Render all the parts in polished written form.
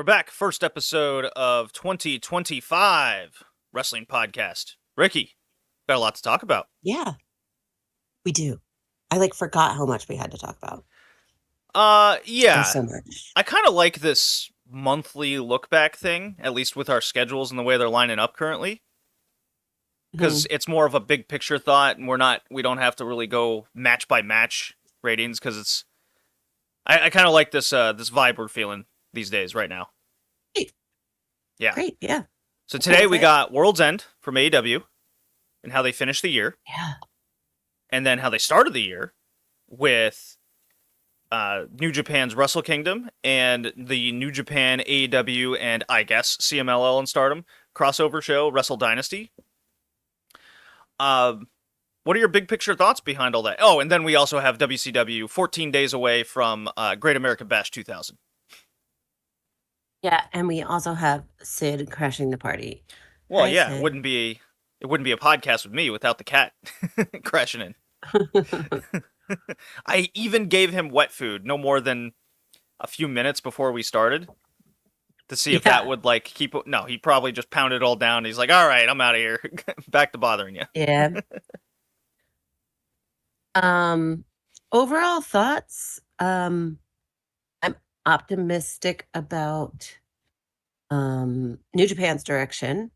we're back. First episode of 2025 Wrestling Podcast. Ricky, got a lot to talk about. Yeah, we do. I forgot how much we had to talk about. Yeah. There's so much. I kind of like this monthly look back thing, at least with our schedules and the way they're lining up currently. Because it's more of a big picture thought, and we don't have to really go match by match ratings, because I kind of like this this vibe we're feeling these days right now. Great. Yeah. Great, yeah. So today we got World's End from AEW and how they finished the year. Yeah. And then how they started the year with New Japan's Wrestle Kingdom and the New Japan, AEW, and I guess CMLL and Stardom crossover show, Wrestle Dynasty. What are your big picture thoughts behind all that? Oh, and then we also have WCW 14 days away from Great American Bash 2000. Yeah, and we also have Sid crashing the party. Well, Hi, yeah, Sid. it wouldn't be a podcast with me without the cat crashing in. I even gave him wet food no more than a few minutes before we started to see if that would keep. No, he probably just pounded it all down. He's like, all right, I'm out of here. Back to bothering you. Yeah. Overall thoughts. I'm optimistic about New Japan's direction.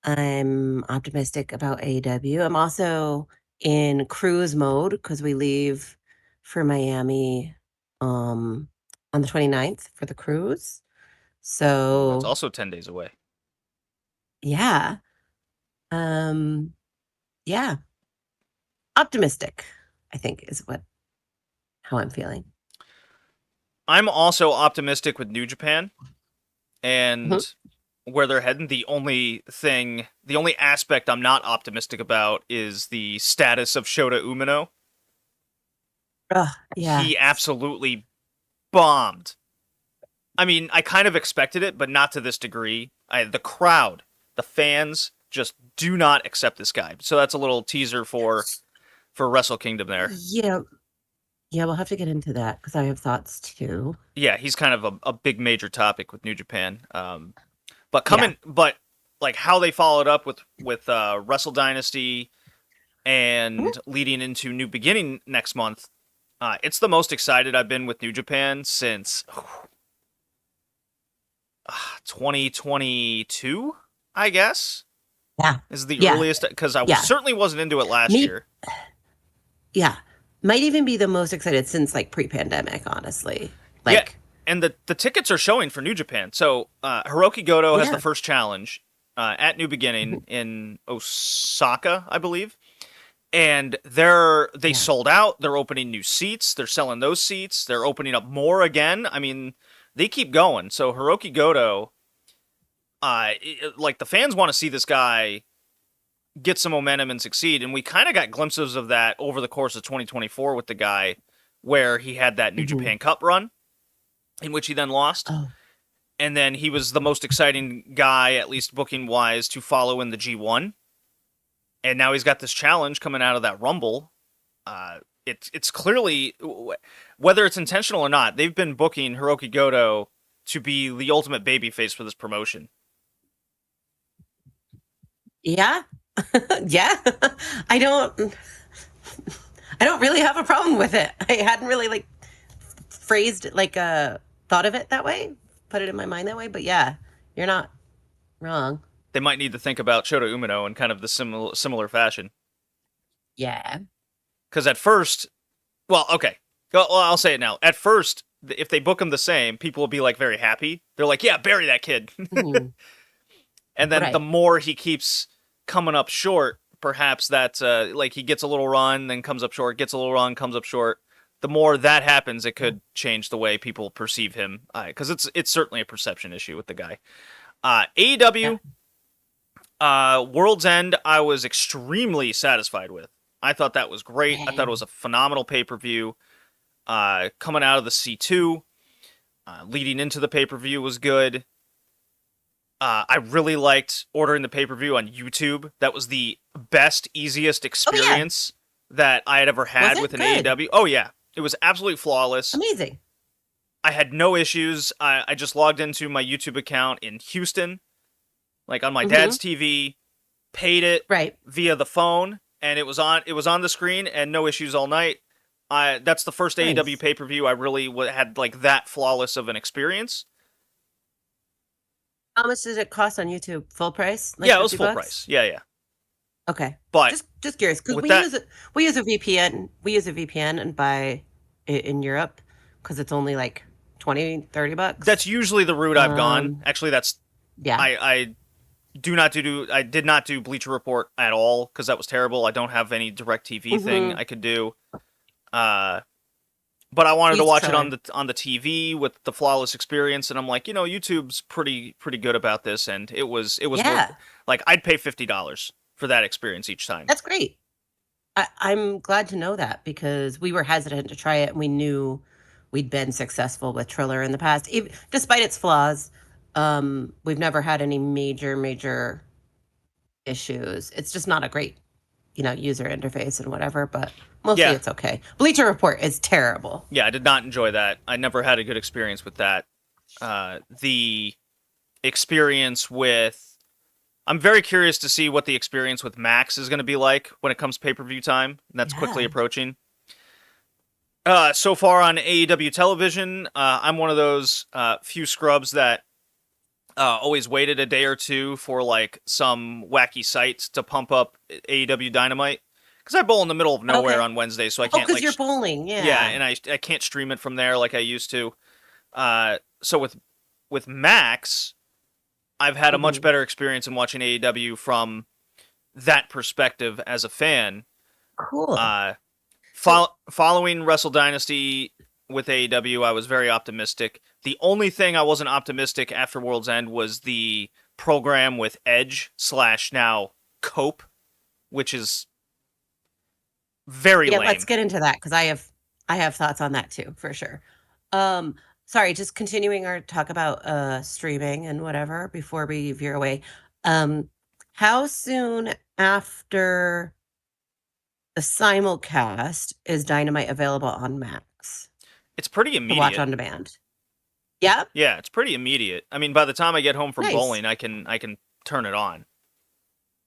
I'm optimistic about AEW. I'm also in cruise mode because we leave for Miami on the 29th for the cruise. So That's also 10 days away. Yeah. Yeah. Optimistic, I think, is how I'm feeling. I'm also optimistic with New Japan and where they're heading. The only aspect I'm not optimistic about is the status of Shota Umino. Yeah. He absolutely bombed. I mean, I kind of expected it, but not to this degree. The crowd, the fans, just do not accept this guy. So that's a little teaser for Wrestle Kingdom there. Yeah. Yeah, we'll have to get into that because I have thoughts too. Yeah, he's kind of a big major topic with New Japan. But how they followed up with Wrestle Dynasty and leading into New Beginning next month, it's the most excited I've been with New Japan since 2022, I guess. Yeah. Is the earliest, because I certainly wasn't into it last year. Yeah. Might even be the most excited since pre-pandemic, honestly. And the tickets are showing for New Japan. So Hiroki Goto has the first challenge at New Beginning in Osaka, I believe. And they sold out. They're opening new seats. They're selling those seats. They're opening up more again. I mean, they keep going. So Hiroki Goto, the fans want to see this guy get some momentum and succeed. And we kind of got glimpses of that over the course of 2024 with the guy, where he had that New Japan Cup run, in which he then lost. And then he was the most exciting guy, at least booking-wise, to follow in the G1. And now he's got this challenge coming out of that Rumble. It's clearly, whether it's intentional or not, they've been booking Hiroki Goto to be the ultimate babyface for this promotion. Yeah. Yeah. I don't really have a problem with it. I hadn't really phrased it thought of it that way, put it in my mind that way, but yeah, you're not wrong. They might need to think about Shota Umino in kind of the similar fashion. Yeah. Because at first, I'll say it now. At first, if they book him the same, people will be very happy. They're like, yeah, bury that kid. And then the more he keeps coming up short, perhaps that's he gets a little run, then comes up short, gets a little run, comes up short. The more that happens, it could change the way people perceive him, because it's certainly a perception issue with the guy. AEW, World's End, I was extremely satisfied with. I thought that was great. I thought it was a phenomenal pay-per-view. Coming out of the C2, leading into the pay-per-view was good. I really liked ordering the pay-per-view on YouTube. That was the best, easiest experience that I had ever had with an AEW. Oh, yeah. It was absolutely flawless. Amazing. I had no issues. I just logged into my YouTube account in Houston, like on my dad's TV, paid it via the phone, and it was on the screen, and no issues all night. That's the first AEW pay-per-view I really had like that flawless of an experience. How much did it cost on YouTube? Full price? Like yeah, it was full price. Yeah. Okay, but just curious because we use a VPN. We use a VPN and buy it in Europe because it's only like $20-$30. That's usually the route I've gone. Actually, that's I did not do Bleacher Report at all because that was terrible. I don't have any DirecTV thing I could do. But I wanted to watch it on the TV with the flawless experience, and I'm like, YouTube's pretty good about this, and it was worth it. Like I'd pay $50 for that experience each time. That's great. I'm glad to know that because we were hesitant to try it, and we knew we'd been successful with Triller in the past, despite its flaws. We've never had any major issues. It's just not a great, user interface and whatever, but mostly it's okay. Bleacher Report is terrible. Yeah, I did not enjoy that. I never had a good experience with that. The experience with... I'm very curious to see what the experience with Max is going to be like when it comes pay-per-view time. And that's quickly approaching. So far on AEW television, I'm one of those few scrubs that always waited a day or two for like some wacky site to pump up AEW Dynamite. Because I bowl in the middle of nowhere on Wednesday, so I can't because you're bowling, Yeah, and I can't stream it from there like I used to. So with Max... I've had a much better experience in watching AEW from that perspective as a fan. Cool. Following Wrestle Dynasty with AEW, I was very optimistic. The only thing I wasn't optimistic after World's End was the program with Edge / now Cope, which is very lame. Let's get into that because I have thoughts on that too, for sure. Sorry, just continuing our talk about streaming and whatever before we veer away. How soon after the simulcast is Dynamite available on Max? It's pretty immediate. To watch on demand. Yeah? Yeah, it's pretty immediate. I mean, by the time I get home from bowling, I can turn it on.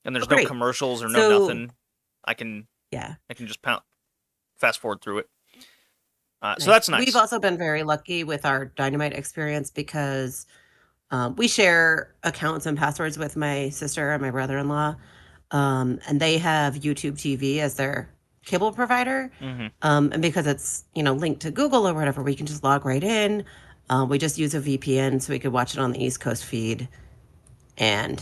And there's no commercials or nothing. I can just fast forward through it. So that's nice. We've also been very lucky with our Dynamite experience because we share accounts and passwords with my sister and my brother-in-law, and they have YouTube TV as their cable provider. And because it's linked to Google or whatever, we can just log right in. We just use a VPN so we could watch it on the East Coast feed, and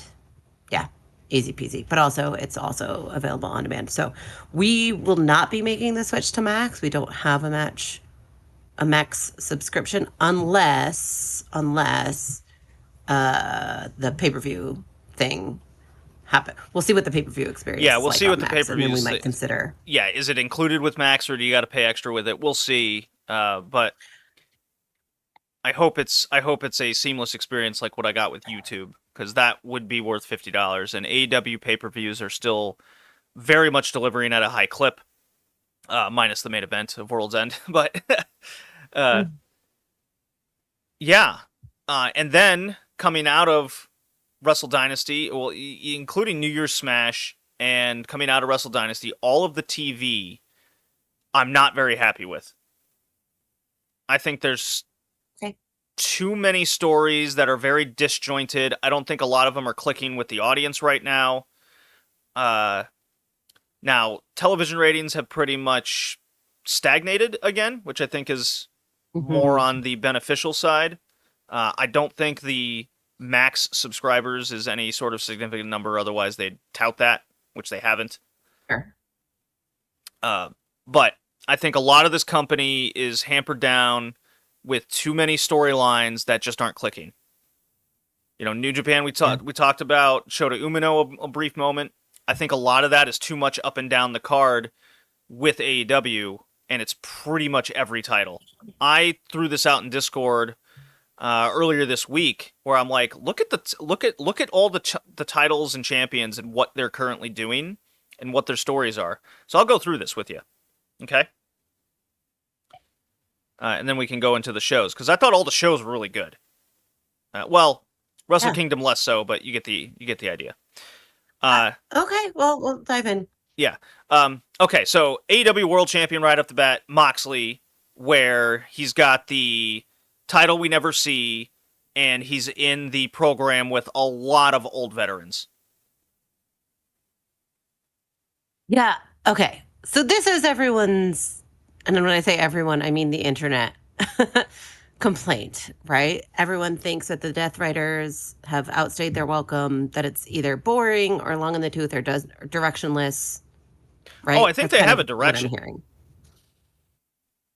easy peasy. But also, it's also available on demand. So we will not be making the switch to Max. We don't have a Max subscription unless the pay-per-view thing happen. We'll see what the pay-per-view experience is. We'll see what the pay-per-view is. And then we might consider. Yeah, is it included with Max or do you got to pay extra with it? We'll see. But I hope it's a seamless experience like what I got with YouTube, because that would be worth $50. And AEW pay-per-views are still very much delivering at a high clip, minus the main event of World's End. But and then coming out of Wrestle Dynasty, well, including New Year's Smash and coming out of Wrestle Dynasty, all of the TV I'm not very happy with. I think there's too many stories that are very disjointed. I don't think a lot of them are clicking with the audience right now. Now, television ratings have pretty much stagnated again, which I think is more on the beneficial side. I don't think the Max subscribers is any sort of significant number, otherwise they'd tout that, which they haven't. Sure. But I think a lot of this company is hampered down with too many storylines that just aren't clicking. New Japan, we talked about Shota Umino a brief moment. I think a lot of that is too much up and down the card with AEW, and it's pretty much every title. I threw this out in Discord earlier this week, where I'm like, look at all the titles and champions and what they're currently doing and what their stories are. So I'll go through this with you. Okay. and then we can go into the shows, because I thought all the shows were really good. Wrestle Kingdom less so, but you get the idea. Okay, well, we'll dive in. Yeah. Okay, so AEW World Champion right off the bat, Moxley, where he's got the title we never see, and he's in the program with a lot of old veterans. Yeah. Okay. So this is everyone's, and when I say everyone, I mean the internet complaint, right? Everyone thinks that the Death Riders have outstayed their welcome, that it's either boring or long in the tooth or directionless, right? Oh, I think they have a direction. What I'm hearing.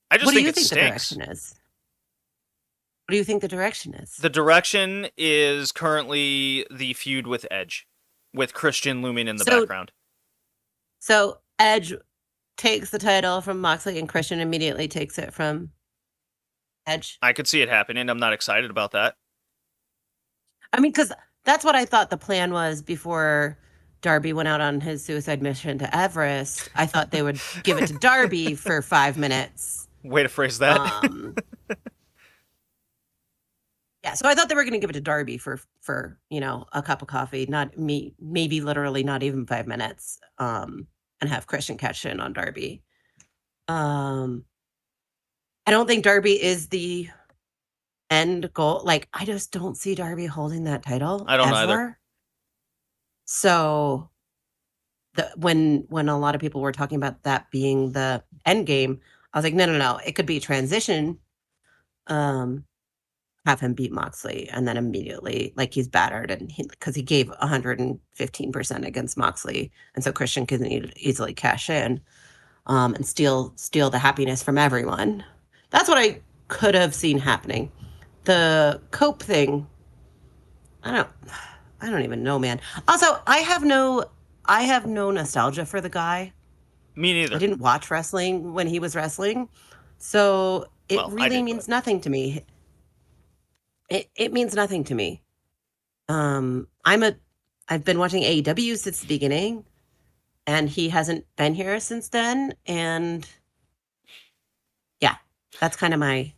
I just think it stinks. The direction is? What do you think the direction is? The direction is currently the feud with Edge, with Christian looming in the background. So Edge takes the title from Moxley and Christian immediately takes it from Edge. I could see it happening. I'm not excited about that. I mean, because that's what I thought the plan was before Darby went out on his suicide mission to Everest. I thought they would give it to Darby for 5 minutes. Way to phrase that. Yeah, so I thought they were going to give it to Darby for a cup of coffee, not me, maybe literally not even 5 minutes, and have Christian catch in on Darby. I don't think Darby is the end goal. Like, I just don't see Darby holding that title. I don't either. So when a lot of people were talking about that being the end game, I was like, no. It could be transition. Have him beat Moxley and then immediately, like, he's battered and because he gave 115% against Moxley, and so Christian can easily cash in and steal the happiness from everyone. That's what I could have seen happening. The Cope thing, I don't even know, man. Also, I have no nostalgia for the guy. Me neither. I didn't watch wrestling when he was wrestling, so it really means nothing to me. It means nothing to me. I've been watching AEW since the beginning, and he hasn't been here since then. And yeah, that's kind of my.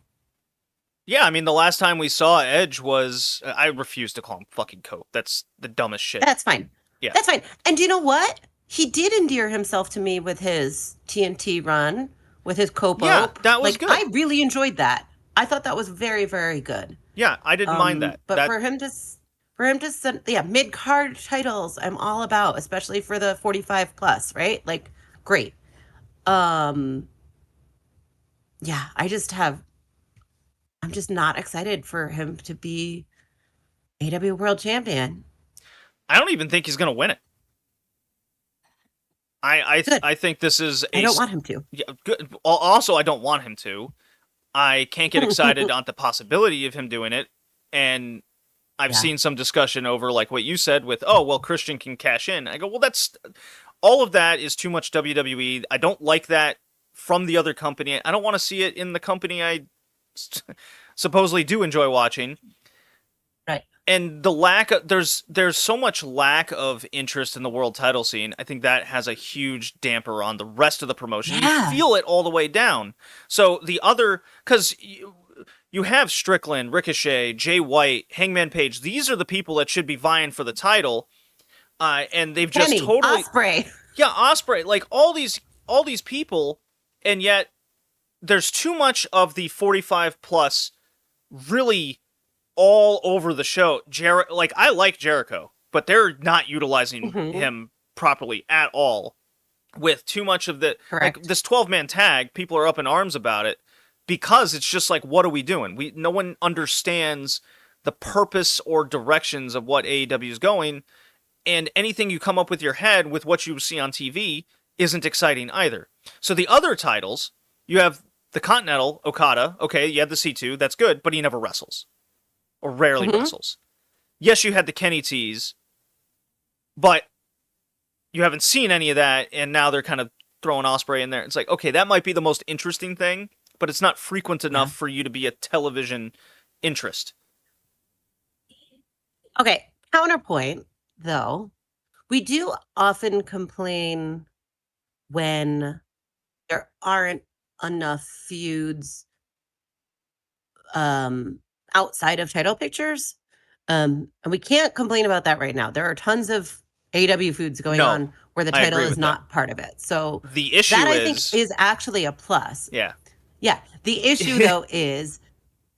Yeah, I mean, the last time we saw Edge was I refuse to call him fucking Cope. That's the dumbest shit. That's fine. Yeah, that's fine. And you know what? He did endear himself to me with his TNT run, with his Cope. Yeah, that was good. I really enjoyed that. I thought that was very, very good. Yeah, I didn't mind that. But for him to send, mid-card titles, I'm all about, especially for the 45 plus, right? Like, great. Yeah, I'm just not excited for him to be AEW World Champion. I don't even think he's going to win it. I think this is I don't want him to. Yeah, good. Also, I don't want him to. I can't get excited on the possibility of him doing it, and I've seen some discussion over, like what you said with, Christian can cash in. I go, well, all of that is too much WWE. I don't like that from the other company. I don't want to see it in the company I supposedly do enjoy watching. Right. And the lack of, there's so much lack of interest in the world title scene. I think that has a huge damper on the rest of the promotion. Yeah. You feel it all the way down. So the other, because you have Strickland, Ricochet, Jay White, Hangman Page. These are the people that should be vying for the title. And they've just totally Ospreay. Yeah, Ospreay. Like all these people, and yet there's too much of the 45 plus really all over the show. I like Jericho, but they're not utilizing him properly at all. With too much of the this 12-man tag, people are up in arms about it because it's just like, what are we doing? No one understands the purpose or directions of what AEW is going, and anything you come up with your head with what you see on TV isn't exciting either. So the other titles, you have the Continental, Okada. Okay, you have the C2, that's good, but he never wrestles. Or rarely wrestles. Yes, you had the Kenny tease, but you haven't seen any of that, and now they're kind of throwing Ospreay in there. It's like, okay, that might be the most interesting thing, but it's not frequent enough for you to be a television interest. Okay, counterpoint, though. We do often complain when there aren't enough feuds outside of title pictures. And we can't complain about that right now. There are tons of AEW feuds going on where the title is not part of it. So the issue that I think is actually a plus. Yeah. Yeah. The issue though is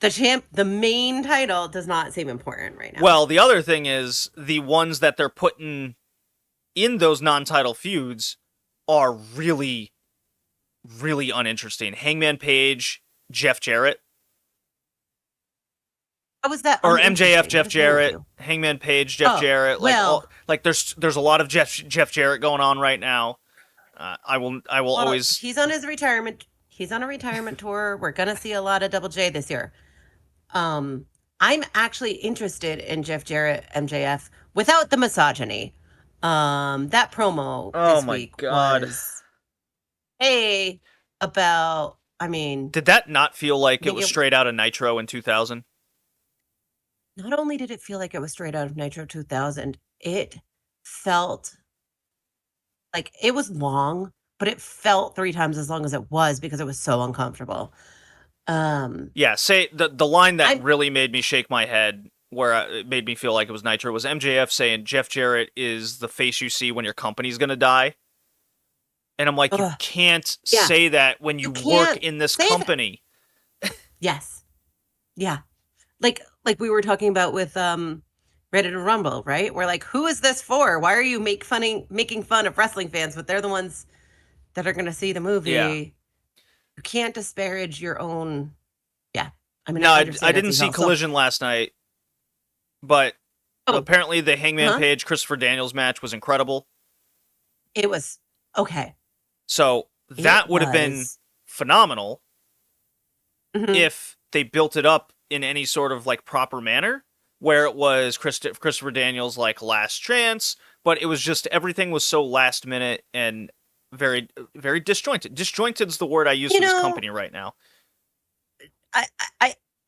the main title does not seem important right now. Well, the other thing is the ones that they're putting in those non-title feuds are really, really uninteresting. Hangman Page, Jeff Jarrett. How was that? Or MJF, Jeff Jarrett, Hangman Page, Jeff Jarrett. There's a lot of Jeff Jarrett going on right now. I will always. He's on his retirement. He's on a retirement tour. We're gonna see a lot of Double J this year. I'm actually interested in Jeff Jarrett, MJF, without the misogyny. That promo this week was, did that not feel like it was straight out of Nitro in 2000? Not only did it feel like it was straight out of Nitro 2000, it felt like it was long, but it felt 3 times as long as it was because it was so uncomfortable. Say the line that really made me shake my head, where it made me feel like it was Nitro, was MJF saying Jeff Jarrett is the face you see when your company's gonna die. And I'm like, you can't say that when you work in this company. Yes. Yeah. Like we were talking about with Ready to Rumble, right? We're like, who is this for? Why are you making fun of wrestling fans, but they're the ones that are going to see the movie? Yeah. You can't disparage your own. Yeah. I mean, no, I didn't see Collision last night, but apparently the Hangman Page Christopher Daniels match was incredible. It was okay. So that would have been phenomenal if they built it up in any sort of like proper manner, where it was Christopher Daniels like last chance, but it was just everything was so last minute and very, very disjointed. Disjointed is the word I use for this company right now.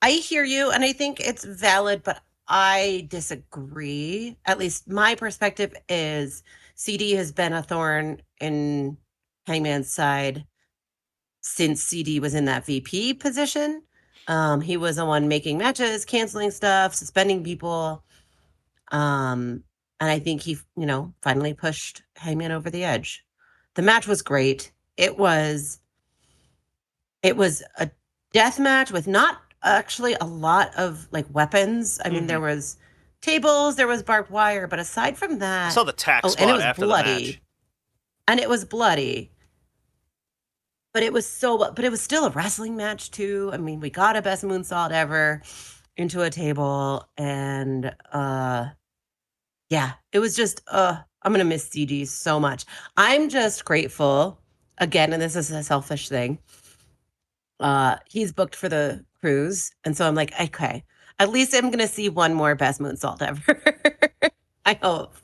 I hear you, and I think it's valid, but I disagree. At least my perspective is CD has been a thorn in Hangman's side since CD was in that VP position. He was the one making matches, canceling stuff, suspending people. And I think he, finally pushed Hangman over the edge. The match was great. It was a death match with not actually a lot of like weapons. I mean, there was tables, there was barbed wire, but aside from that, I saw the tack spot after the match. And it was bloody. But it was still a wrestling match too. I mean, we got a best moonsault ever into a table, and it was just I'm gonna miss CD so much. I'm just grateful again, and this is a selfish thing. He's booked for the cruise, and so I'm like, okay, at least I'm gonna see one more best moonsault ever. I hope.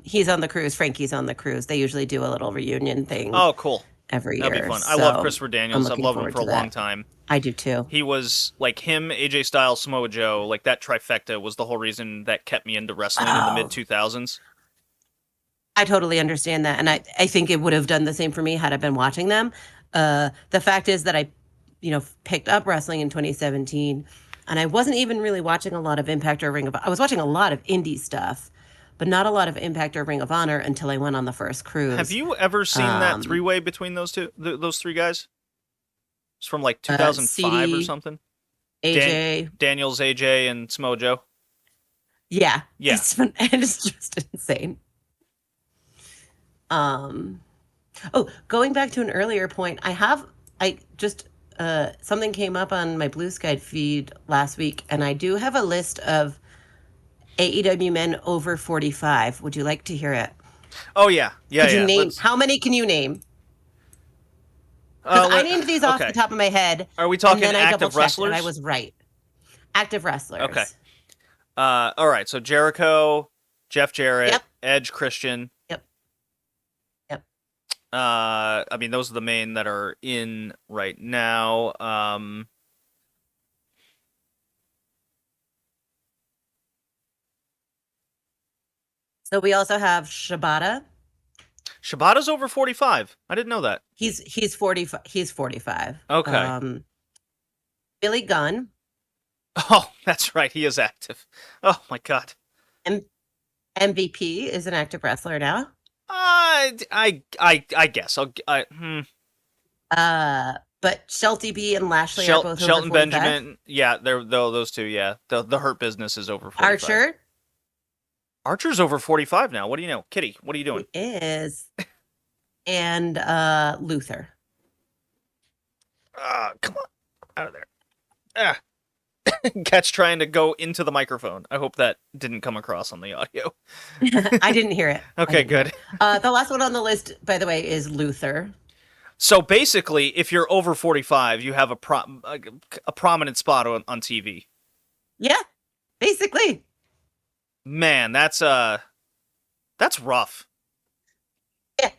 He's on the cruise. Frankie's on the cruise. They usually do a little reunion thing. Oh, cool. Every year. That'd be fun. I love Christopher Daniels. I've loved him for a long time. I do too. He was like him, AJ Styles, Samoa Joe. Like that trifecta was the whole reason that kept me into wrestling in the mid 2000s. I totally understand that, and I think it would have done the same for me had I been watching them. The fact is that I, picked up wrestling in 2017, and I wasn't even really watching a lot of Impact or Ring of Honor. I was watching a lot of indie stuff, but not a lot of Impact or Ring of Honor until I went on the first cruise. Have you ever seen that three-way between those three guys? It's from like 2005 CD, or something. AJ. Daniels, AJ, and Samoa Joe. Yeah. Yeah. It's just insane. Going back to an earlier point, something came up on my Blue Sky feed last week, and I do have a list of AEW men over 45. Would you like to hear it? Oh, yeah. How many can you name? I named these off the top of my head. Are we talking active wrestlers? And I was right. Active wrestlers. Okay. All right. So Jericho, Jeff Jarrett, Edge, Christian. Yep. I mean, those are the main that are in right now. So we also have Shibata. Shibata's over 45. I didn't know that. He's 45. He's 45. Okay. Billy Gunn. Oh, that's right. He is active. Oh my god. MVP is an active wrestler now. I guess. But Shelty B and Lashley are both over Shelton 45. Benjamin. Yeah, those two. Yeah, the Hurt Business is over 45. Archer's over 45 now. What do you know, Kitty? What are you doing? He is, and Luther. Come on, out of there. Cat's trying to go into the microphone. I hope that didn't come across on the audio. I didn't hear it. Okay, good. The last one on the list, by the way, is Luther. So basically, if you're over 45, you have a prominent spot on TV. Yeah, basically. Man, that's rough. Yeah.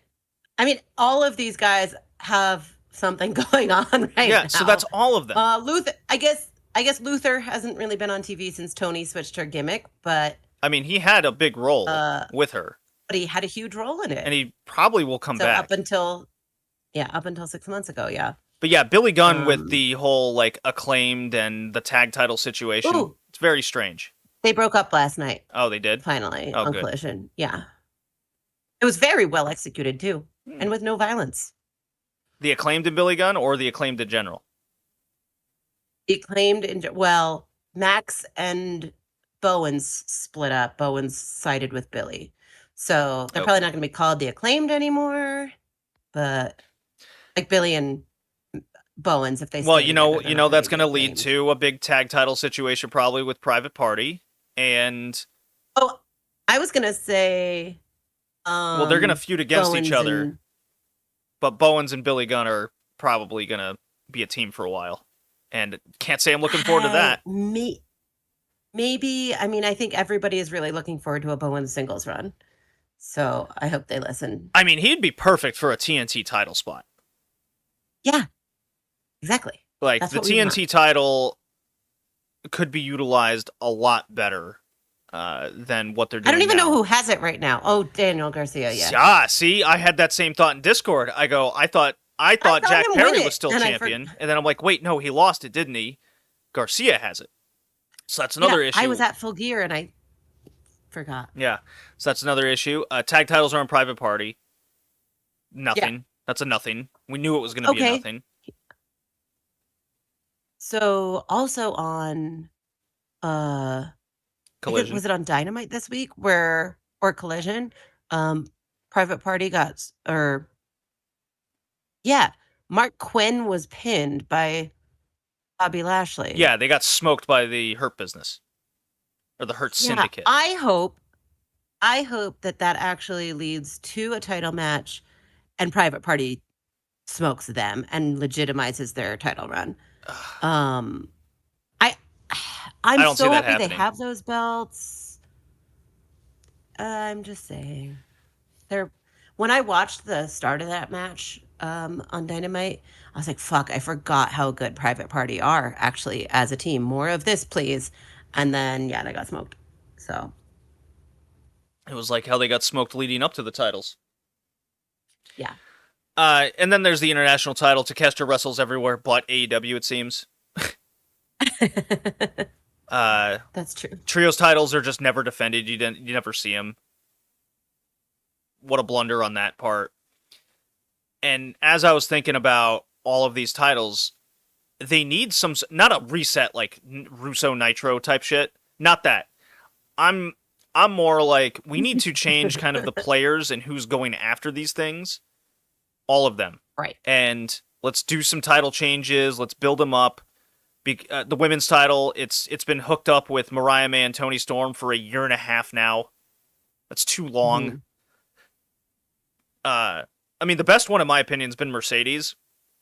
I mean, all of these guys have something going on right now. Yeah, so that's all of them. Luther, I guess Luther hasn't really been on TV since Tony switched her gimmick, but I mean, he had a big role with her. But he had a huge role in it. And he probably will come back. Up until 6 months ago, yeah. But yeah, Billy Gunn with the whole like Acclaimed and the tag title situation. Ooh. It's very strange. They broke up last night. Oh, they did? Finally, on Collision. Yeah. It was very well executed, too. And with no violence. The Acclaimed and Billy Gunn, or the Acclaimed in general? The Acclaimed well, Max and Bowens split up. Bowens sided with Billy. So they're probably not going to be called the Acclaimed anymore. But like Billy and Bowens, if they well, you know that's going to lead to a big tag title situation, probably with Private Party. And I was gonna say, well, they're gonna feud against each other, but Bowens and Billy Gunn are probably gonna be a team for a while, and can't say I'm looking forward to that. Maybe. I mean, I think everybody is really looking forward to a Bowens singles run, so I hope they listen. I mean, he'd be perfect for a TNT title spot. Yeah, exactly. Like the TNT title could be utilized a lot better than what they're doing. I don't even know who has it right now. Oh, Daniel Garcia, yeah. Yeah, see, I had that same thought in Discord. I thought Jack Perry was still champion, and then I'm like, wait, no, he lost it, didn't he? Garcia has it. So that's another issue. I was at Full Gear and I forgot. Yeah, so that's another issue. Tag titles are on Private Party. Nothing. Yeah. That's a nothing. We knew it was going to be a nothing. So also on Collision. Was it on Dynamite this week or Collision? Private Party Mark Quinn was pinned by Bobby Lashley. Yeah, they got smoked by the Hurt Business. Or the Hurt Syndicate. I hope that actually leads to a title match and Private Party smokes them and legitimizes their title run. I'm so happy they have those belts. I'm just saying. When I watched the start of that match on Dynamite, I was like, fuck, I forgot how good Private Party are actually as a team. More of this, please. And then, they got smoked. So. It was like how they got smoked leading up to the titles. Yeah. And then there's the international title. Takeshita wrestles everywhere but AEW, it seems. That's true. Trios titles are just never defended. You never see them. What a blunder on that part. And as I was thinking about all of these titles, they need not a reset like Russo Nitro type shit. Not that. I'm more like we need to change kind of the players and who's going after these things. All of them. Right. And let's do some title changes. Let's build them up. The women's title, it's been hooked up with Mariah May and Toni Storm for 1.5 years now. That's too long. Mm-hmm. I mean, the best one, in my opinion, has been Mercedes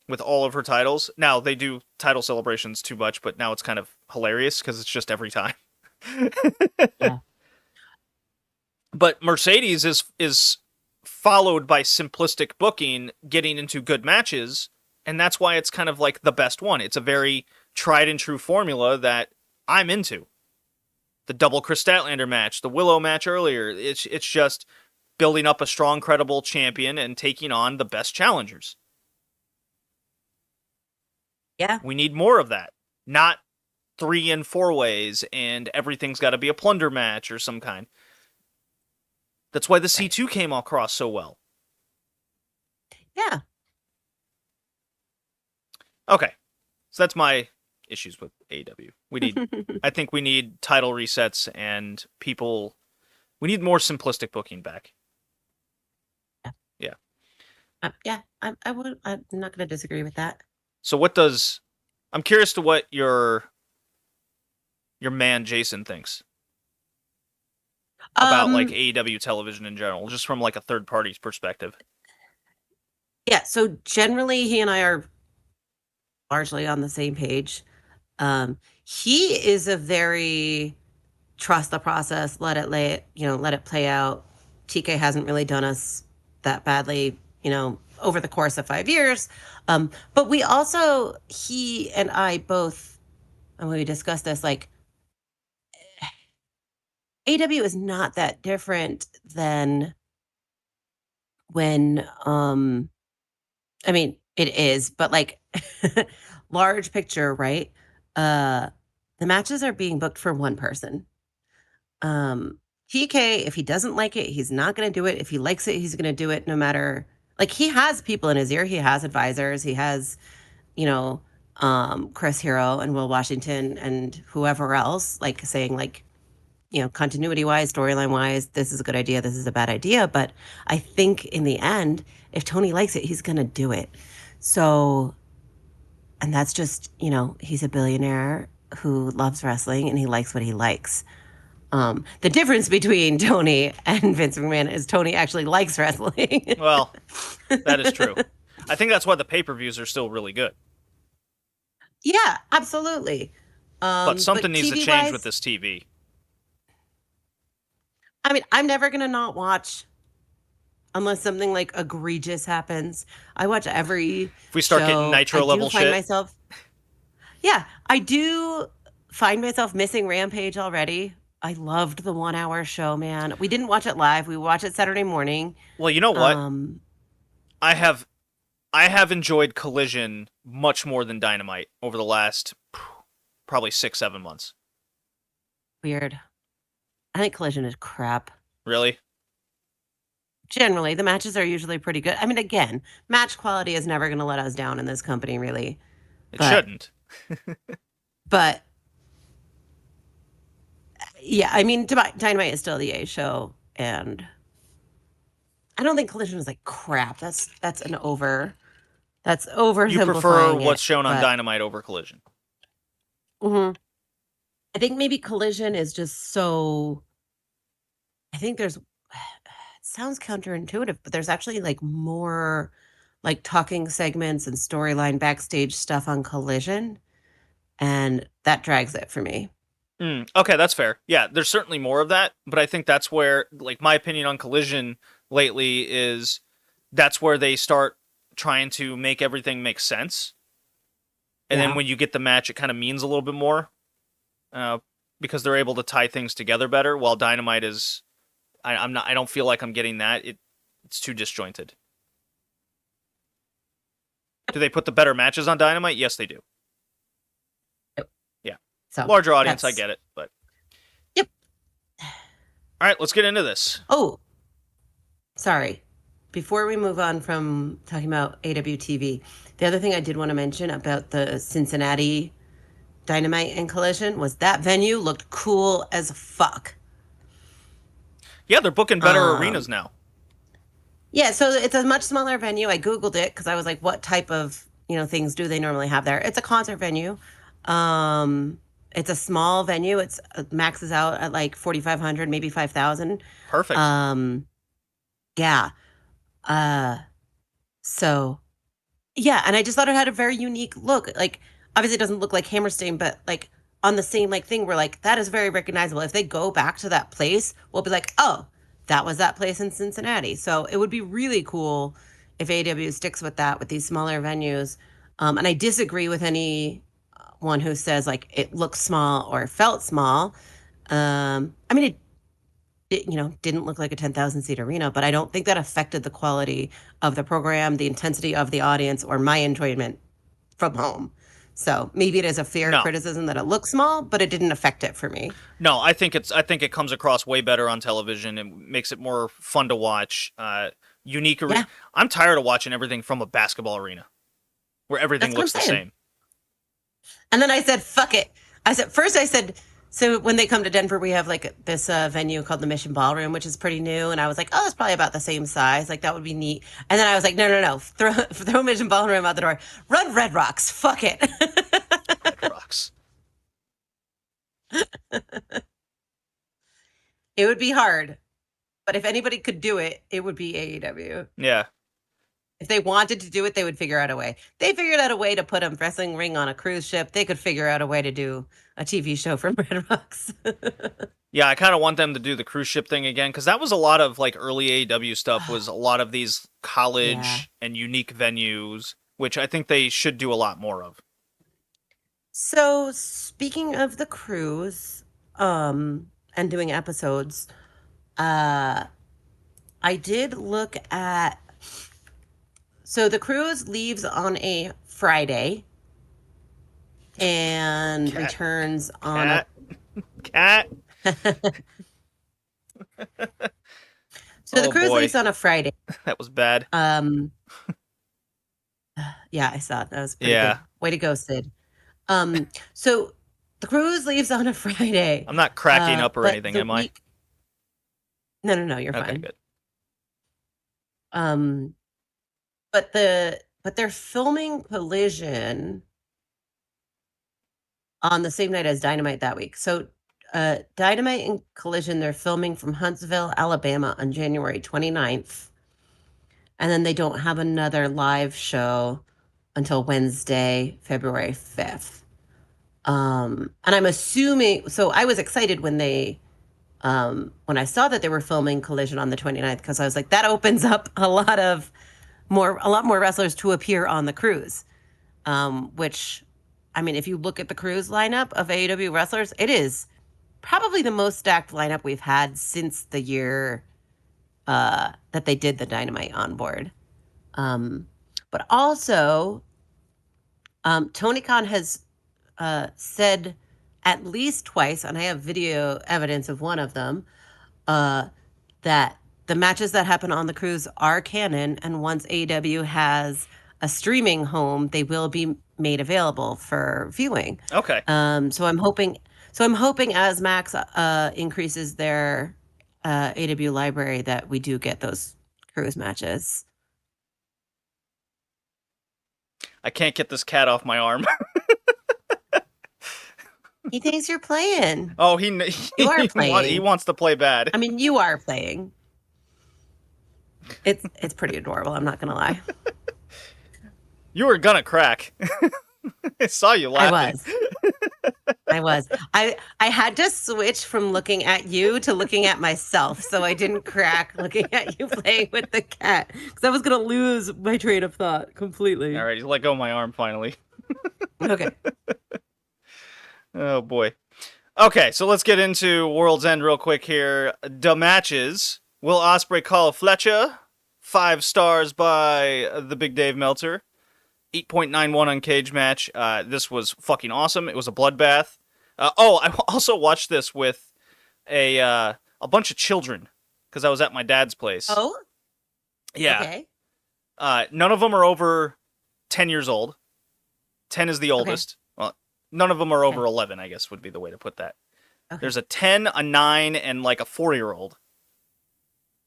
with all of her titles. Now, they do title celebrations too much, but now it's kind of hilarious because it's just every time. Yeah. But Mercedes is followed by simplistic booking, getting into good matches, and that's why it's kind of like the best one. It's a very tried and true formula that I'm into. The double Chris Statlander match, the Willow match earlier, it's just building up a strong, credible champion and taking on the best challengers. Yeah. We need more of that. Not 3 and 4 ways, and everything's got to be a plunder match or some kind. That's why the C2 came across so well. Yeah. Okay. So that's my issues with AEW. I think we need title resets and we need more simplistic booking back. Yeah. I'm not going to disagree with that. So I'm curious to what your man Jason thinks about like AEW television in general, just from like a third party's perspective. Yeah, so generally he and I are largely on the same page. He is a very trust the process, let it play out. TK hasn't really done us that badly, over the course of 5 years. But we also, he and I both, and when we discussed this, like, AW is not that different than when, I mean, it is, but like, large picture, right? The matches are being booked for one person. TK, if he doesn't like it, he's not going to do it. If he likes it, he's going to do it no matter. Like, he has people in his ear. He has advisors. He has, Chris Hero and Will Washington and whoever else, like, saying, like, continuity wise, storyline wise, this is a good idea. This is a bad idea. But I think in the end, if Tony likes it, he's going to do it. So, and that's just, he's a billionaire who loves wrestling and he likes what he likes. The difference between Tony and Vince McMahon is Tony actually likes wrestling. Well, that is true. I think that's why the pay-per-views are still really good. Yeah, absolutely. But something needs to change with this TV. I mean, I'm never going to not watch unless something like egregious happens. I watch every If we start getting Nitro level shit. I do find myself missing Rampage already. I loved the 1 hour show, man. We didn't watch it live. We watched it Saturday morning. Well, you know what? I have enjoyed Collision much more than Dynamite over the last probably 6-7 months. Weird. I think Collision is crap. Really? Generally, the matches are usually pretty good. I mean, again, match quality is never going to let us down in this company, really. It shouldn't. But yeah, I mean, Dynamite is still the A show, and I don't think Collision is like crap. That's over. You prefer what's shown on Dynamite over Collision? Mm-hmm. I think maybe Collision is just so. I think it sounds counterintuitive, but there's actually like more like talking segments and storyline backstage stuff on Collision, and that drags it for me. Okay, that's fair. Yeah, there's certainly more of that, but I think that's where, like, my opinion on Collision lately is that's where they start trying to make everything make sense. And then when you get the match, it kind of means a little bit more because they're able to tie things together better, while Dynamite is... I don't feel like I'm getting that. It's too disjointed. Do they put the better matches on Dynamite? Yes, they do. Yeah. So larger audience, I get it, but... Yep. All right, let's get into this. Oh, sorry. Before we move on from talking about AWTV, the other thing I did want to mention about the Cincinnati Dynamite and Collision was that venue looked cool as fuck. Yeah, they're booking better arenas now. Yeah, so it's a much smaller venue. I Googled it because I was like, what type of, things do they normally have there? It's a concert venue. It's a small venue. It's maxes out at like 4,500, maybe 5,000. Perfect. Yeah. So, yeah, and I just thought it had a very unique look. Like, obviously it doesn't look like Hammerstein, but like on the same like thing, we're like, that is very recognizable. If they go back to that place, we'll be like, oh, that was that place in Cincinnati. So it would be really cool if AEW sticks with that, with these smaller venues. And I disagree with anyone who says like it looks small or felt small. I mean, it didn't look like a 10,000 seat arena, but I don't think that affected the quality of the program, the intensity of the audience, or my enjoyment from home. So maybe it is a fair criticism that it looks small, but it didn't affect it for me. No, I think it comes across way better on television. It makes it more fun to watch. Unique. Yeah. I'm tired of watching everything from a basketball arena where everything looks the same. And then I said, fuck it. I said, so when they come to Denver, we have like this venue called the Mission Ballroom, which is pretty new. And I was like, oh, it's probably about the same size. Like, that would be neat. And then I was like, no. Throw Mission Ballroom out the door. Run Red Rocks. Fuck it. Red Rocks. It would be hard. But if anybody could do it, it would be AEW. Yeah. If they wanted to do it, they would figure out a way. They figured out a way to put a wrestling ring on a cruise ship. They could figure out a way to do a TV show from Red Rocks. Yeah, I kind of want them to do the cruise ship thing again, because that was a lot of like early AEW stuff, was a lot of these college and unique venues, which I think they should do a lot more of. So speaking of the cruise and doing episodes, I did look at... So the cruise leaves on a Friday and returns on a... Cat. So the cruise leaves on a Friday. That was bad. Yeah, I saw it. That was pretty good. Way to go, Sid. So the cruise leaves on a Friday. I'm not cracking up or anything, am I? No, you're fine. Okay, good. But they're filming Collision on the same night as Dynamite that week. So Dynamite and Collision, they're filming from Huntsville, Alabama on January 29th. And then they don't have another live show until Wednesday, February 5th. And I'm assuming, so I was excited when I saw that they were filming Collision on the 29th, because I was like, that opens up a lot more wrestlers to appear on the cruise. Which, I mean, if you look at the cruise lineup of AEW wrestlers, it is probably the most stacked lineup we've had since the year that they did the Dynamite on board. But also, Tony Khan has said at least twice, and I have video evidence of one of them, that the matches that happen on the cruise are canon, and once AEW has a streaming home, they will be made available for viewing. Okay. So I'm hoping as Max increases their AEW library, that we do get those cruise matches. I can't get this cat off my arm. He thinks you're playing. Oh, you are playing. He wants to play bad. I mean, you are playing. It's pretty adorable, I'm not gonna lie. You were gonna crack. I saw you laughing. I was. I had to switch from looking at you to looking at myself, so I didn't crack looking at you playing with the cat, because I was gonna lose my train of thought completely. All right, you let go of my arm finally. Okay. Oh boy. Okay, so let's get into World's End real quick here. The matches. Will Ospreay call Fletcher? 5 stars by the Big Dave Meltzer. 8.91 on Cage Match. This was fucking awesome. It was a bloodbath. I also watched this with a bunch of children, because I was at my dad's place. Oh? Yeah. Okay. None of them are over 10 years old. 10 is the oldest. Okay. Well, none of them are over 11, I guess would be the way to put that. Okay. There's a 10, a 9, and like a 4-year-old.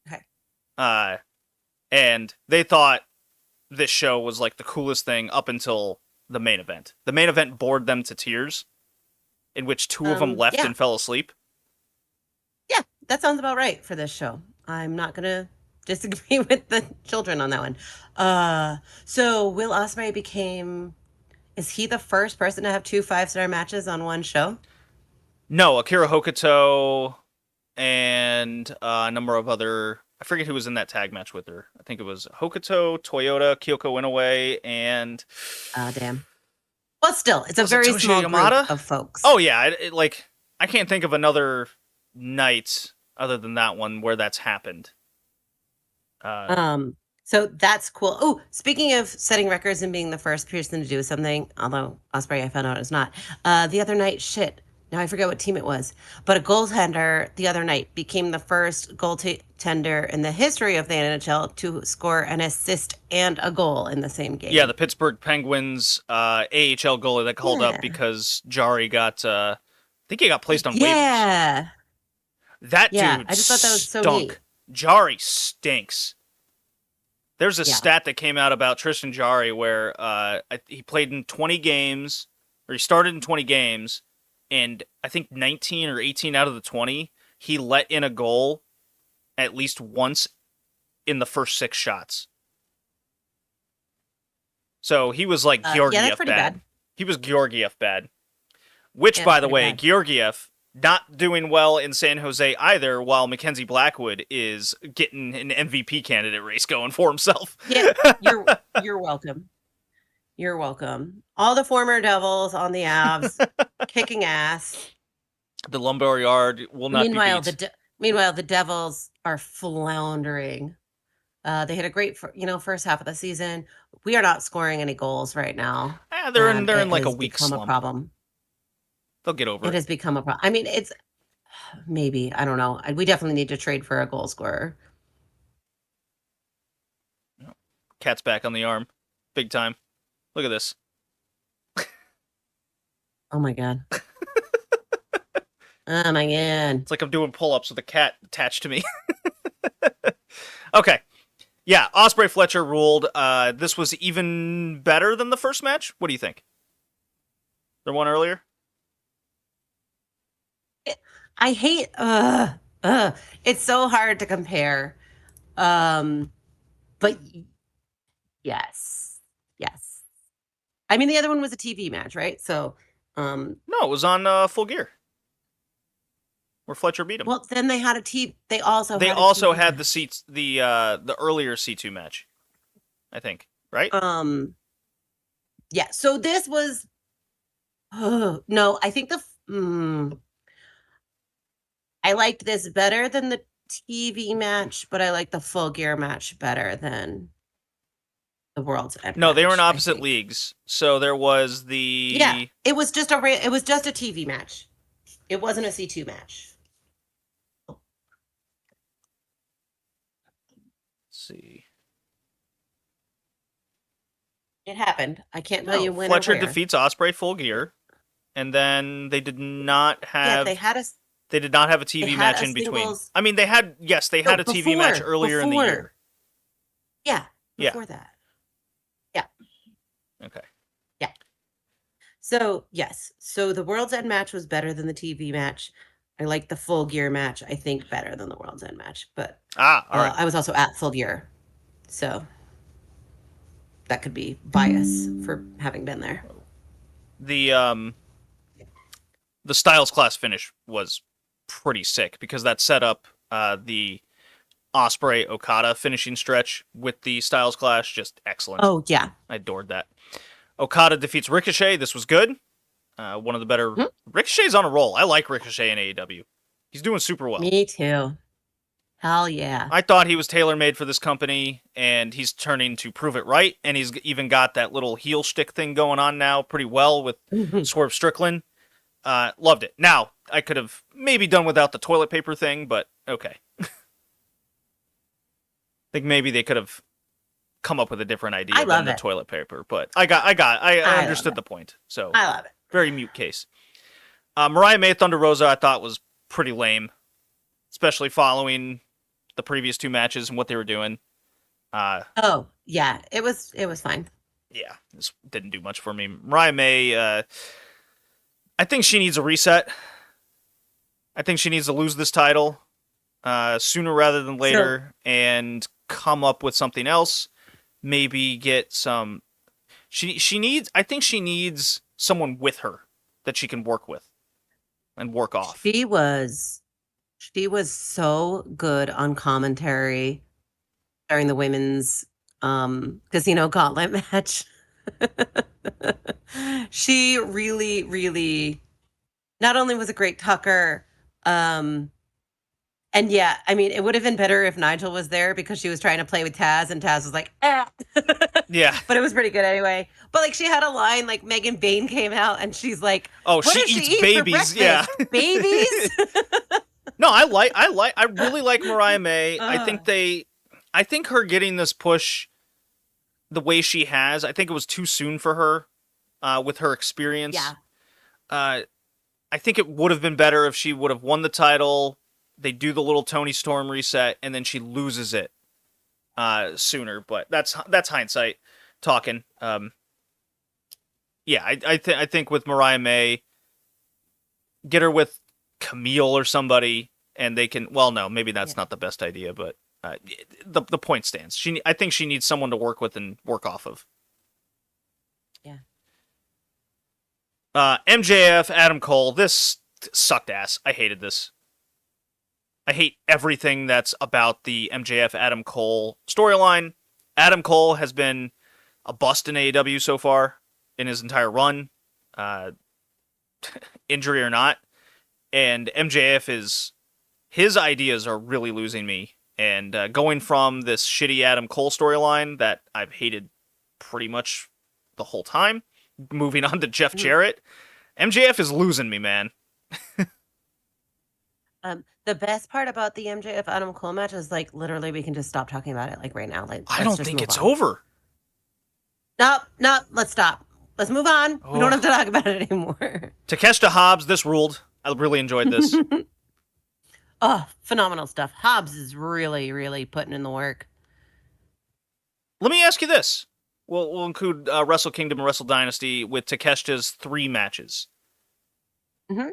Okay. And they thought this show was like the coolest thing up until the main event. The main event bored them to tears, in which 2 of them left and fell asleep. Yeah, that sounds about right for this show. I'm not going to disagree with the children on that one. So Will Ospreay is he the first person to have 2 5-star matches on one show? No, Akira Hokuto and a number of other... I forget who was in that tag match with her. I think it was Hokuto, Toyota, Kyoko Inoue, and... damn. Well, still, it's a very small group of folks. Oh, yeah. I can't think of another night other than that one where that's happened. So that's cool. Oh, speaking of setting records and being the first person to do something, although Osprey I found out is not. The other night, shit. Now I forget what team it was, but a goaltender the other night became the first goaltender in the history of the NHL to score an assist and a goal in the same game. Yeah, the Pittsburgh Penguins AHL goalie that called up because Jari got, I think he got placed on waivers. Yeah. That dude I just thought that was so neat. Jari stinks. There's a stat that came out about Tristan Jari where he played in 20 games, or he started in 20 games, and I think 19 or 18 out of the 20, he let in a goal at least once in the first 6 shots. So he was like Georgiev bad. He was Georgiev bad. Which, by the way, Georgiev not doing well in San Jose either, while Mackenzie Blackwood is getting an MVP candidate race going for himself. Yeah, you're welcome. You're welcome. All the former Devils on the Avs kicking ass. The lumbar yard will not be beat. Meanwhile, the Devils are floundering. They had a great, first half of the season. We are not scoring any goals right now. Yeah, they're in like a weak slump. A problem. They'll get over it. It has become a problem. I mean, it's maybe, I don't know. We definitely need to trade for a goal scorer. Cat's back on the arm. Big time. Look at this. Oh my God. Oh my God. It's like I'm doing pull-ups with a cat attached to me. Okay. Yeah, Osprey Fletcher ruled. This was even better than the first match. What do you think? The one earlier? I hate it's so hard to compare. But yes. I mean, the other one was a TV match, right? So no, it was on Full Gear. Where Fletcher beat him. Well, then they had they also had the seats the earlier C2 match. I think, right? Yeah, so this was no, I think I liked this better than the TV match, but I like the Full Gear match better than the World's End. No, they were in opposite leagues. So there was the it was just a TV match. It wasn't a C2 match. Let's see. It happened. I can't tell you when. Fletcher defeats Osprey Full Gear, and then they did not have. They did not have a TV match in between. I mean, they had a TV match earlier in the year. Yeah, before that. Yeah. Okay. Yeah. So, yes. So the World's End match was better than the TV match. I like the Full Gear match, I think, better than the World's End match. But all right. I was also at Full Gear. So that could be bias for having been there. The Styles Class finish was pretty sick because that set up the Osprey Okada finishing stretch with the Styles Clash. Just excellent. Oh, yeah. I adored that. Okada defeats Ricochet. This was good. One of the better. Ricochet's on a roll. I like Ricochet in AEW. He's doing super well. Me too. Hell yeah. I thought he was tailor-made for this company, and he's turning to prove it right, and he's even got that little heel shtick thing going on now pretty well with Swerve Strickland. Loved it. Now, I could have maybe done without the toilet paper thing, but okay. I think maybe they could have come up with a different idea than the toilet paper, but I understood the point. So I love it. Very mute case. Mariah May Thunder Rosa I thought was pretty lame, especially following the previous 2 matches and what they were doing. Oh, yeah. It was fine. Yeah, this didn't do much for me. Mariah May, I think she needs a reset. I think she needs to lose this title sooner rather than later and come up with something else. Maybe get some... I think she needs someone with her that she can work with and work off. She was so good on commentary during the women's Casino Gauntlet match. She really, really not only was a great talker, and And yeah, I mean, it would have been better if Nigel was there because she was trying to play with Taz and Taz was like, ah. Yeah. But it was pretty good anyway. But like she had a line like Megan Bain came out and she's like, oh, what she does eats she eat babies. for breakfast? Yeah. Babies? No, I really like Mariah May. I think her getting this push the way she has, I think it was too soon for her with her experience. Yeah. I think it would have been better if she would have won the title. They do the little Tony Storm reset, and then she loses it sooner. But that's hindsight talking. Yeah, I think with Mariah May, get her with Camille or somebody, and they can. Well, no, maybe that's not the best idea, but the point stands. I think she needs someone to work with and work off of. Yeah. MJF, Adam Cole. This sucked ass. I hated this. I hate everything that's about the MJF Adam Cole storyline. Adam Cole has been a bust in AEW so far in his entire run, injury or not. And MJF his ideas are really losing me. And going from this shitty Adam Cole storyline that I've hated pretty much the whole time, moving on to Jeff Jarrett, MJF is losing me, man. The best part about the MJF Adam Cole match is like literally we can just stop talking about it like right now. Like I don't think it's over. Nope, let's stop. Let's move on. We don't have to talk about it anymore. Takeshita Hobbs, this ruled. I really enjoyed this. Oh, phenomenal stuff. Hobbs is really, really putting in the work. Let me ask you this. We'll include Wrestle Kingdom and Wrestle Dynasty with Takeshita's 3 matches. Mm-hmm.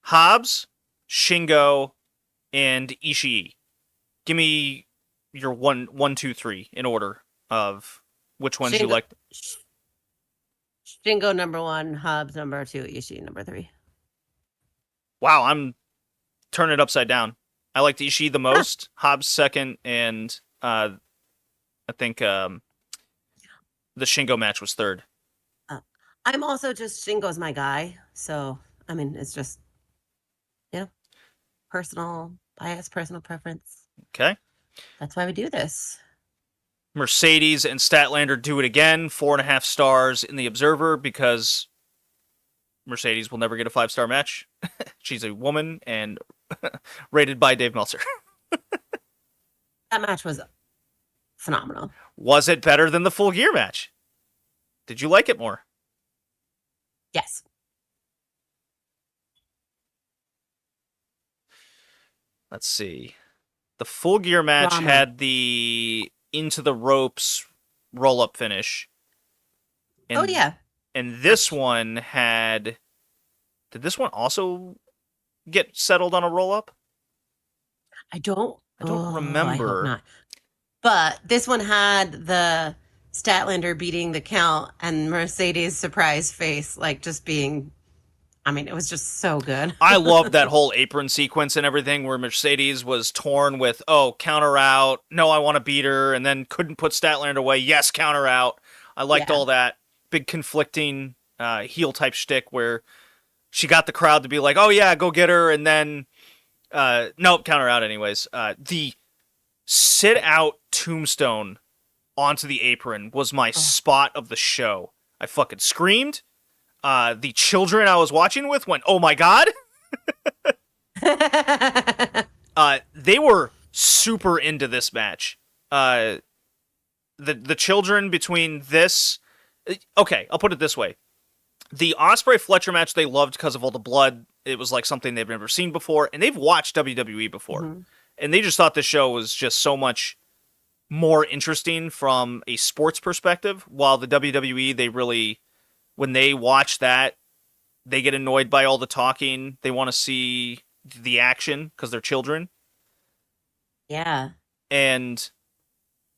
Hobbs, Shingo, and Ishii. Give me your 1, 2, 3 in order of which ones you like. Shingo number 1, Hobbs number 2, Ishii number 3. Wow, I'm turning it upside down. I liked Ishii the most, Hobbs second, and I think the Shingo match was third. I'm also just Shingo's my guy, so I mean it's just personal bias, personal preference. Okay. That's why we do this. Mercedes and Statlander do it again. 4.5 stars in the Observer because Mercedes will never get a 5-star match. She's a woman and rated by Dave Meltzer. That match was phenomenal. Was it better than the Full Gear match? Did you like it more? Yes. Let's see. The Full Gear match had the into the ropes roll-up finish. And, yeah. And this one had... Did this one also get settled on a roll-up? I don't remember. I hope not. But this one had the Statlander beating the count and Mercedes' surprise face, like just being... I mean, it was just so good. I loved that whole apron sequence and everything where Mercedes was torn with, counter out. No, I want to beat her. And then couldn't put Statlander away. Yes, counter out. I liked all that. Big conflicting heel type shtick where she got the crowd to be like, oh yeah, go get her. And then, nope, counter out anyways. The sit out tombstone onto the apron was my spot of the show. I fucking screamed. The children I was watching with went, oh my god. They were super into this match. The children between this... Okay, I'll put it this way. The Ospreay-Fletcher match they loved because of all the blood. It was like something they've never seen before. And they've watched WWE before. Mm-hmm. And they just thought the show was just so much more interesting from a sports perspective. While the WWE, they really... When they watch that, they get annoyed by all the talking. They want to see the action because they're children. Yeah. And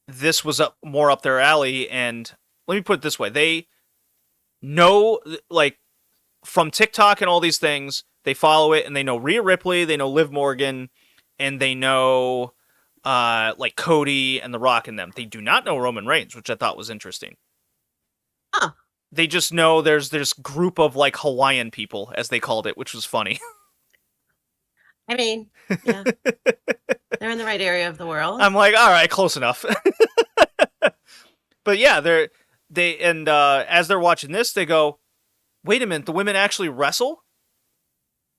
this was more up their alley. And let me put it this way. They know, like, from TikTok and all these things, they follow it and they know Rhea Ripley, they know Liv Morgan, and they know, like, Cody and The Rock and them. They do not know Roman Reigns, which I thought was interesting. Huh. They just know there's this group of, like, Hawaiian people, as they called it, which was funny. I mean, yeah, they're in the right area of the world. I'm like, all right, close enough. But yeah, as they're watching this, they go, wait a minute, the women actually wrestle?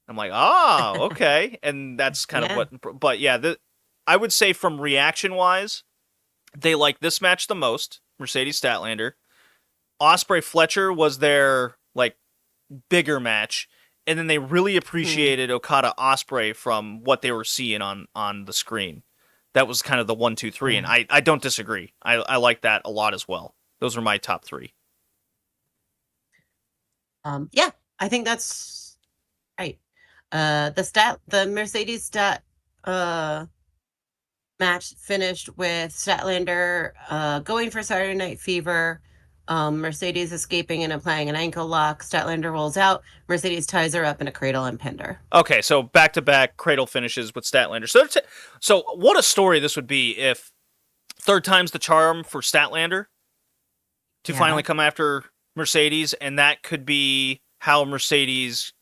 I'm like, okay. And that's kind of Yeah. but yeah, I would say from reaction wise, they like this match the most, Mercedes Statlander. Osprey Fletcher was their like bigger match, and then they really appreciated Okada Osprey from what they were seeing on the screen. That was kind of the 1, 2, 3, and I don't disagree. I like that a lot as well. Those are my top 3. Yeah, I think that's right. The Mercedes stat match finished with Statlander going for Saturday Night Fever. Mercedes escaping and applying an ankle lock. Statlander rolls out. Mercedes ties her up in a cradle and pinned her. Okay, so back-to-back cradle finishes with Statlander. So what a story this would be if third time's the charm for Statlander to finally come after Mercedes, and that could be how Mercedes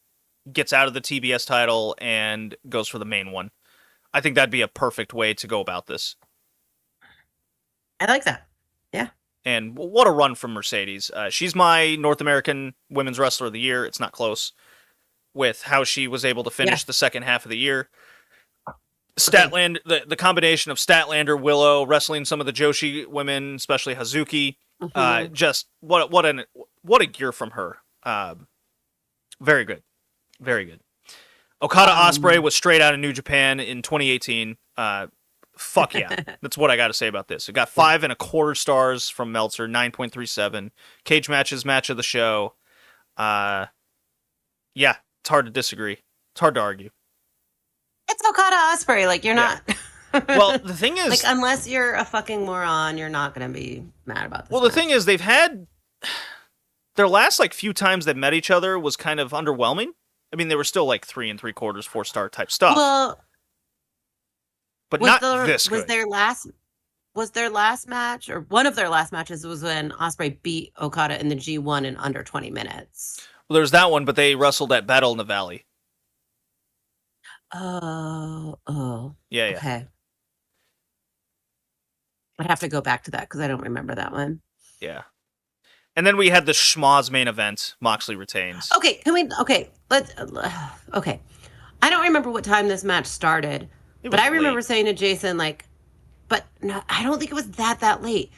gets out of the TBS title and goes for the main one. I think that'd be a perfect way to go about this. I like that. Yeah. And what a run from Mercedes. She's my North American Women's Wrestler of the Year. It's not close with how she was able to finish the second half of the year. Statlander, the combination of Statlander, Willow, wrestling some of the Joshi women, especially Hazuki. Just what a gear from her. Very good. Very good. Okada Osprey was straight out of New Japan in 2018. Fuck yeah. That's what I got to say about this. It got 5.25 stars from Meltzer, 9.37. Cage matches, match of the show. Yeah, it's hard to disagree. It's hard to argue. It's Okada Osprey. Like, you're not. Well, the thing is, like, unless you're a fucking moron, you're not going to be mad about this. Well, the thing is, they've had their last few times they met each other was kind of underwhelming. I mean, they were still 3 3/4, 4-star type stuff. Well, but not this good. Was their last match, or one of their last matches, was when Osprey beat Okada in the G1 in under 20 minutes. Well, there's that one, but they wrestled at Battle in the Valley. Oh. Yeah. Okay. I'd have to go back to that because I don't remember that one. Yeah. And then we had the Schmoz main event. Moxley retains. Okay, let's. Okay. I don't remember what time this match started, but I remember saying to Jason, but no, I don't think it was that late.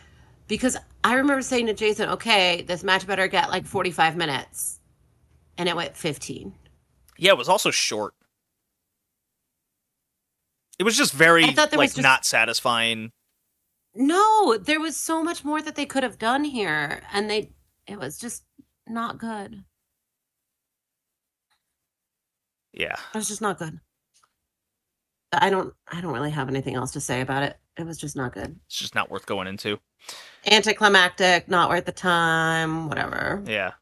Because I remember saying to Jason, okay, this match better get 45 minutes. And it went 15. Yeah, it was also short. It was just very, not satisfying. No, there was so much more that they could have done here. And it was just not good. Yeah. It was just not good. I don't really have anything else to say about it. It was just not good. It's just not worth going into. Anticlimactic, not worth the time, whatever. Yeah.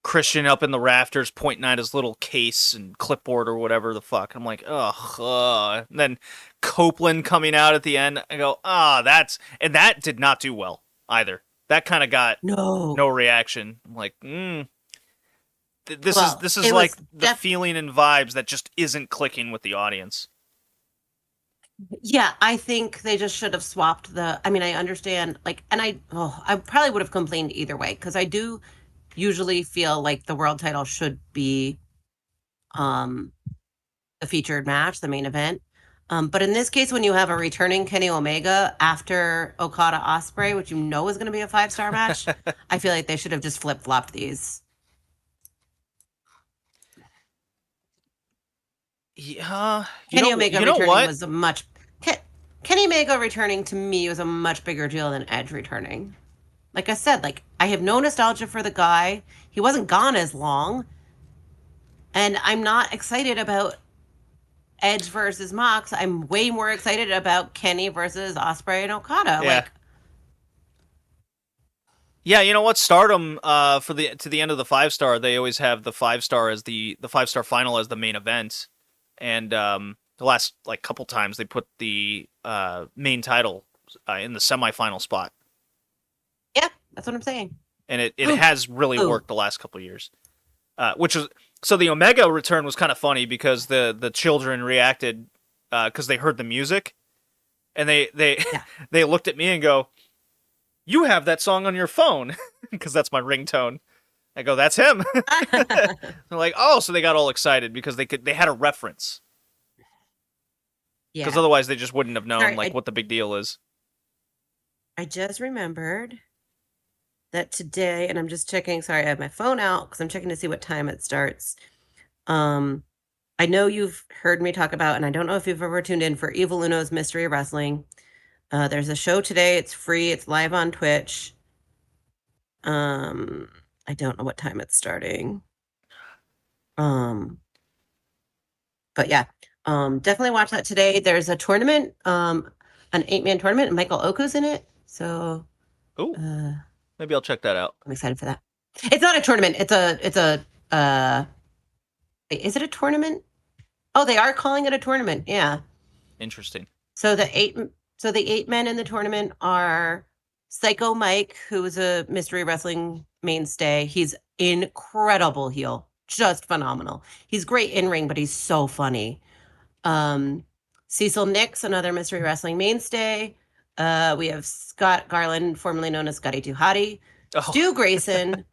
Christian up in the rafters pointing at his little case and clipboard or whatever the fuck. I'm like, ugh. And then Copeland coming out at the end. I go, that did not do well either. That kind of got no reaction. I'm like, This is like the feeling and vibes that just isn't clicking with the audience. Yeah, I think they just should have swapped I understand, and I probably would have complained either way, because I do usually feel like the world title should be the featured match, the main event. But in this case, when you have a returning Kenny Omega after Okada Osprey, which is going to be a 5-star match, I feel like they should have just flip-flopped these. Yeah. Kenny Omega returning was Kenny Omega returning to me was a much bigger deal than Edge returning. Like I said, I have no nostalgia for the guy. He wasn't gone as long. And I'm not excited about Edge versus Mox. I'm way more excited about Kenny versus Osprey and Okada. Yeah. Yeah, you know what? Stardom, to the end of the 5-star, they always have the 5-star as the 5-star final as the main event. And the last couple times they put the main title in the semifinal spot. Yeah, that's what I'm saying. And it has really worked the last couple of years. Which is So the Omega return was kind of funny because the children reacted because they heard the music, and they Yeah. they looked at me and go, "You have that song on your phone," because that's my ringtone. I go, "That's him." They're like, "Oh," so they got all excited because they had a reference. Because Yeah. otherwise they just wouldn't have known Sorry, what the big deal is. I just remembered that today, and I'm just checking. Sorry, I have my phone out because I'm checking to see what time it starts. I know you've heard me talk about, and I don't know if you've ever tuned in for Evil Uno's Mystery Wrestling. There's a show today. It's free. It's live on Twitch. I don't know what time it's starting. But yeah, definitely watch that today. There's a tournament, an 8-man tournament, and Michael Oku's in it. So, Ooh, maybe I'll check that out. I'm excited for that. It's not a tournament. It's a. Is it a tournament? Oh, they are calling it a tournament. Yeah. Interesting. So the 8 men in the tournament are Psycho Mike, who is a Mystery Wrestling mainstay. He's incredible heel, just phenomenal. He's great in ring, but he's so funny. Cecil Nix, another Mystery Wrestling mainstay. We have Scott Garland, formerly known as Scotty Too Hottie. Oh. Stu Grayson.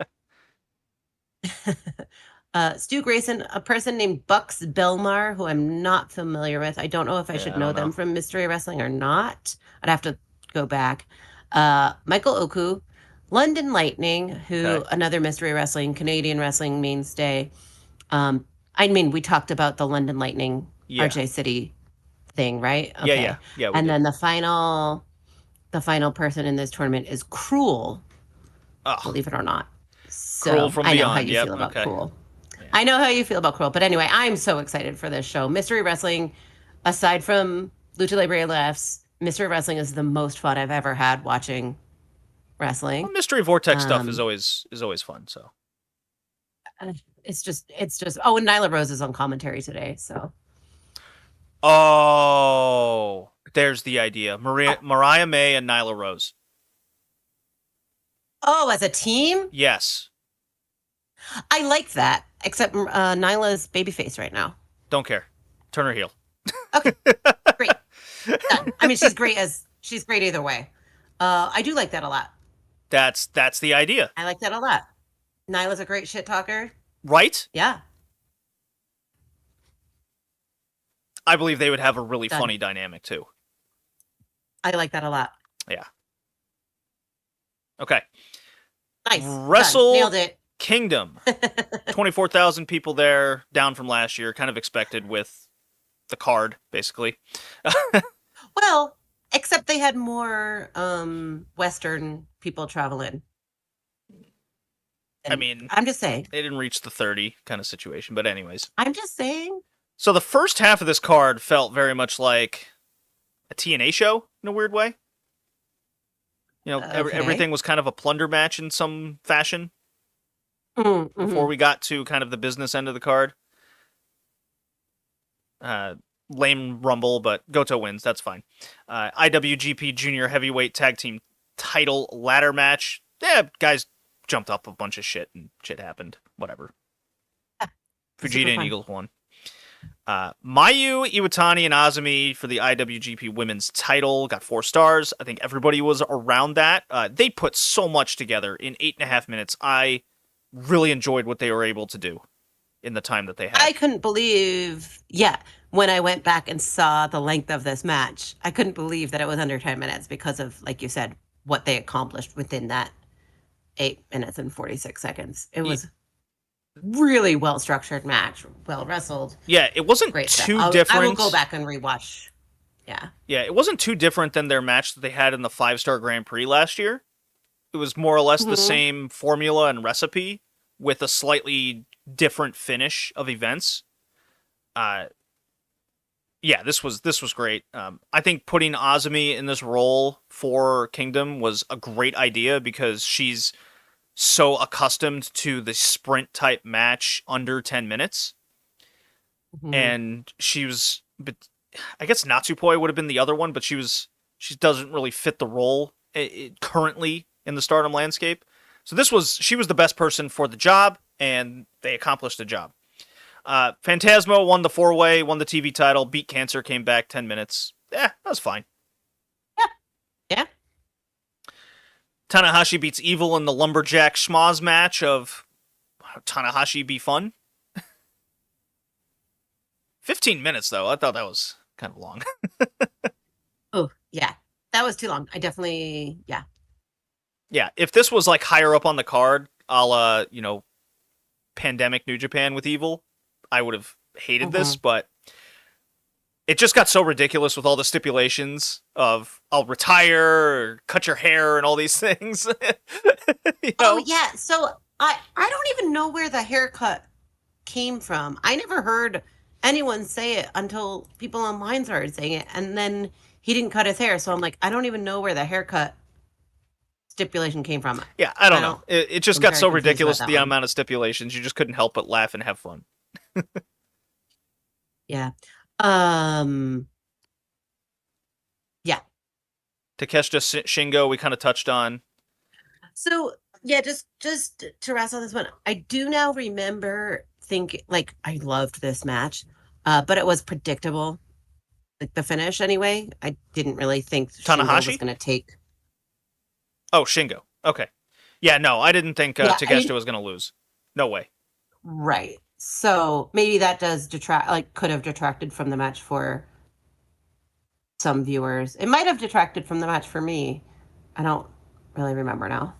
Stu Grayson, a person named Bucks Belmar, who I'm not familiar with. I don't know if I should know them from Mystery Wrestling or not. I'd have to go back. Michael Oku, London Lightning, who another Mystery Wrestling, Canadian wrestling mainstay. I mean, we talked about the London Lightning RJ City thing, right? Okay. Yeah. And then the final person in this tournament is Cruel. Believe it or not. So Cruel from I know Beyond. how you feel about Cruel. I know how you feel about Cruel, but anyway, I'm so excited for this show. Mystery Wrestling, aside from Lucha Libre Laughs, Mystery Wrestling is the most fun I've ever had watching wrestling. Well, Mystery Vortex stuff is always fun. So it's just. Oh, and Nyla Rose is on commentary today. So. Oh, there's the idea. Mariah May and Nyla Rose. Oh, as a team? Yes. I like that, except Nyla's babyface right now. Don't care. Turn her heel. Okay, great. Done. I mean, she's great either way. I do like that a lot. That's the idea. I like that a lot. Nyla's a great shit talker. Right? Yeah. I believe they would have a really funny dynamic too. I like that a lot. Yeah. Okay. Nice. Wrestle Nailed it. Kingdom. 24,000 people there, down from last year, kind of expected with the card, basically. Well, except they had more Western people travel in. I mean, I'm just saying. They didn't reach the 30 kind of situation, but anyways. I'm just saying. So the first half of this card felt very much like a TNA show in a weird way. You know, everything was kind of a plunder match in some fashion before we got to kind of the business end of the card. Lame rumble, but Goto wins. That's fine. IWGP Junior Heavyweight Tag Team Title ladder match. Yeah, guys jumped up a bunch of shit and shit happened. Whatever. Fujita and Eagles won. Mayu, Iwatani, and Azumi for the IWGP Women's title got 4 stars. I think everybody was around that. They put so much together in 8.5 minutes. I really enjoyed what they were able to do in the time that they had. I couldn't believe, when I went back and saw the length of this match, I couldn't believe that it was under 10 minutes because of, like you said, what they accomplished within that 8 minutes and 46 seconds. It was really well-structured match, well wrestled. Yeah, it wasn't too different. I will go back and rewatch. Yeah. Yeah, it wasn't too different than their match that they had in the 5-star Grand Prix last year. It was more or less the same formula and recipe with a slightly different finish of events. Yeah, this was great. I think putting Azumi in this role for Kingdom was a great idea because she's so accustomed to the sprint type match under 10 minutes. And she was, but I guess Natsupoi would have been the other one, but she doesn't really fit the role currently in the Stardom landscape. So she was the best person for the job, and they accomplished the job. Phantasmo won the 4-way, won the TV title, beat Cancer, came back 10 minutes. That was fine. Yeah. Yeah. Tanahashi beats Evil in the Lumberjack Schmoz match of Tanahashi be fun. 15 minutes, though. I thought that was kind of long. Oh, yeah. That was too long. I definitely, yeah. Yeah, if this was like higher up on the card, a la, Pandemic New Japan with Evil, I would have hated this, but it just got so ridiculous with all the stipulations of I'll retire or cut your hair and all these things. Oh, yeah. So I don't even know where the haircut came from. I never heard anyone say it until people online started saying it. And then he didn't cut his hair. So I'm like, I don't even know where the haircut stipulation came from. Yeah, I don't know. It just got so ridiculous, the amount of stipulations. You just couldn't help but laugh and have fun. Yeah. Yeah. Takeshita Shingo, we kind of touched on. So yeah, just to wrestle this one, I do now remember thinking like I loved this match, but it was predictable, like the finish anyway. I didn't really think Shingo was going to take. Oh, Shingo. Okay. Yeah, no, I didn't think Takeshita was going to lose. No way. Right. So maybe that does detract, like, could have detracted from the match for some viewers. It might have detracted from the match for me. I don't really remember now.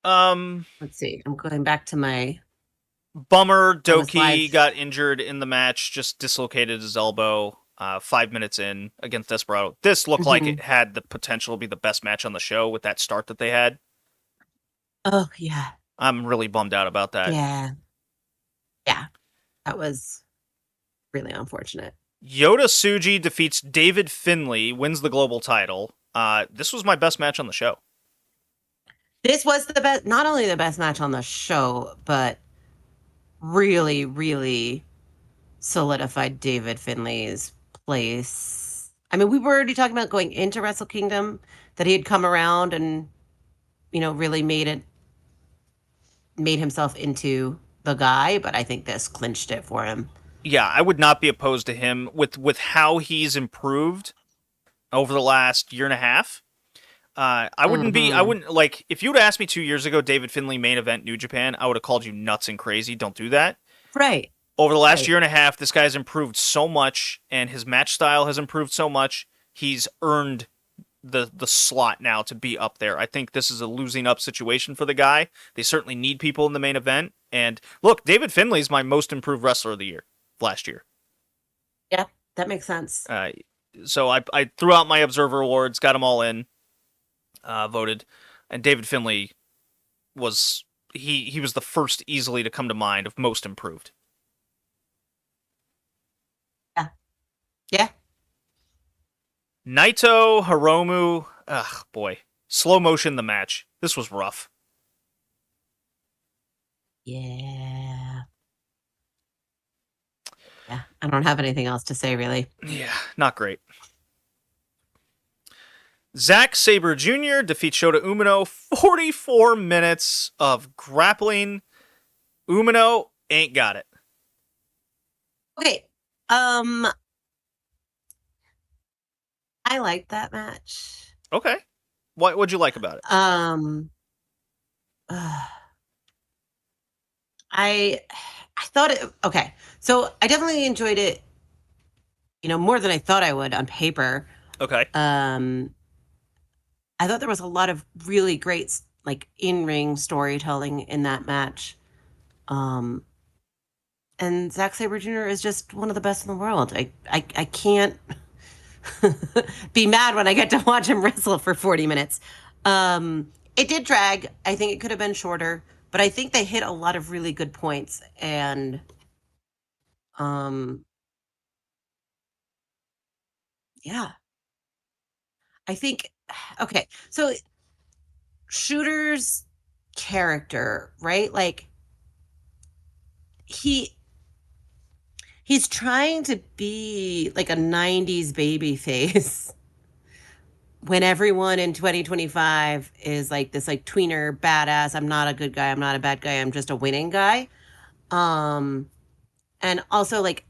Let's see. I'm going back to my bummer. Doki got injured in the match, just dislocated his elbow 5 minutes in against Desperado. This looked like it had the potential to be the best match on the show with that start that they had. Oh, yeah. I'm really bummed out about that. Yeah. Yeah. That was really unfortunate. Yota Tsuji defeats David Finlay, wins the global title. This was my best match on the show. This was the best, not only the best match on the show, but really, really solidified David Finlay's place. I mean, we were already talking about going into Wrestle Kingdom, that he had come around and, really made himself into the guy, but I think this clinched it for him. Yeah, I would not be opposed to him with how he's improved over the last year and a half. I wouldn't like, if you would asked me 2 years ago, David Finlay main event New Japan, I would have called you nuts and crazy. Don't do that. Right. Over the last year and a half, this guy's improved so much, and his match style has improved so much. He's earned the slot now to be up there. I think this is a losing up situation for the guy. They certainly need people in the main event. And look, David Finlay is my most improved wrestler of the year last year. Yeah, that makes sense. So I threw out my Observer Awards, got them all in, voted, and David Finlay was he was the first easily to come to mind of most improved. Yeah. Naito, Hiromu, ugh, boy. Slow motion the match. This was rough. Yeah. Yeah, I don't have anything else to say, really. Yeah, not great. Zack Sabre Jr. defeats Shota Umino. 44 minutes of grappling. Umino ain't got it. Okay. I liked that match. Okay. What'd you like about it? I thought it, okay. So I definitely enjoyed it, more than I thought I would on paper. Okay. I thought there was a lot of really great, like, in-ring storytelling in that match. And Zack Sabre Jr. is just one of the best in the world. I can't be mad when I get to watch him wrestle for 40 minutes. It did drag. I think it could have been shorter, but I think they hit a lot of really good points. And yeah. I think, okay, so Shooter's character, right? Like, he's trying to be like a 90s baby face, when everyone in 2025 is like this like tweener badass, I'm not a good guy, I'm not a bad guy, I'm just a winning guy. And also like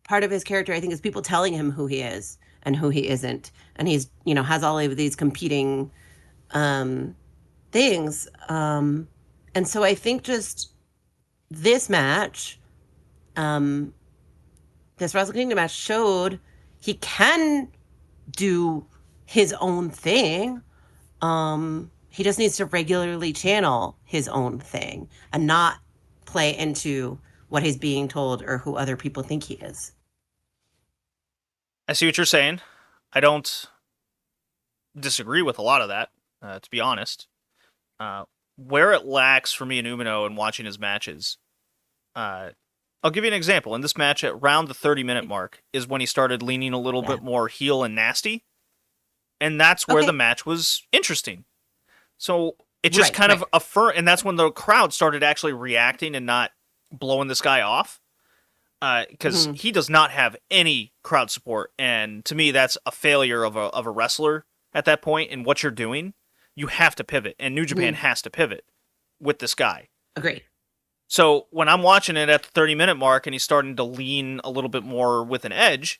part of his character, I think, is people telling him who he is and who he isn't. And he's, has all of these competing things. And so I think just this match, this Wrestle Kingdom match showed he can do his own thing. He just needs to regularly channel his own thing and not play into what he's being told or who other people think he is. I see what you're saying. I don't disagree with a lot of that, to be honest. Where it lacks for me and Umino in watching his matches, I'll give you an example. In this match, at around the 30-minute mark, is when he started leaning a little bit more heel and nasty. And that's where the match was interesting. So it just kind of affirmed, and that's when the crowd started actually reacting and not blowing this guy off. Because he does not have any crowd support. And to me, that's a failure of a wrestler at that point. And what you're doing, you have to pivot. And New Japan has to pivot with this guy. Agreed. So when I'm watching it at the 30-minute mark and he's starting to lean a little bit more with an edge,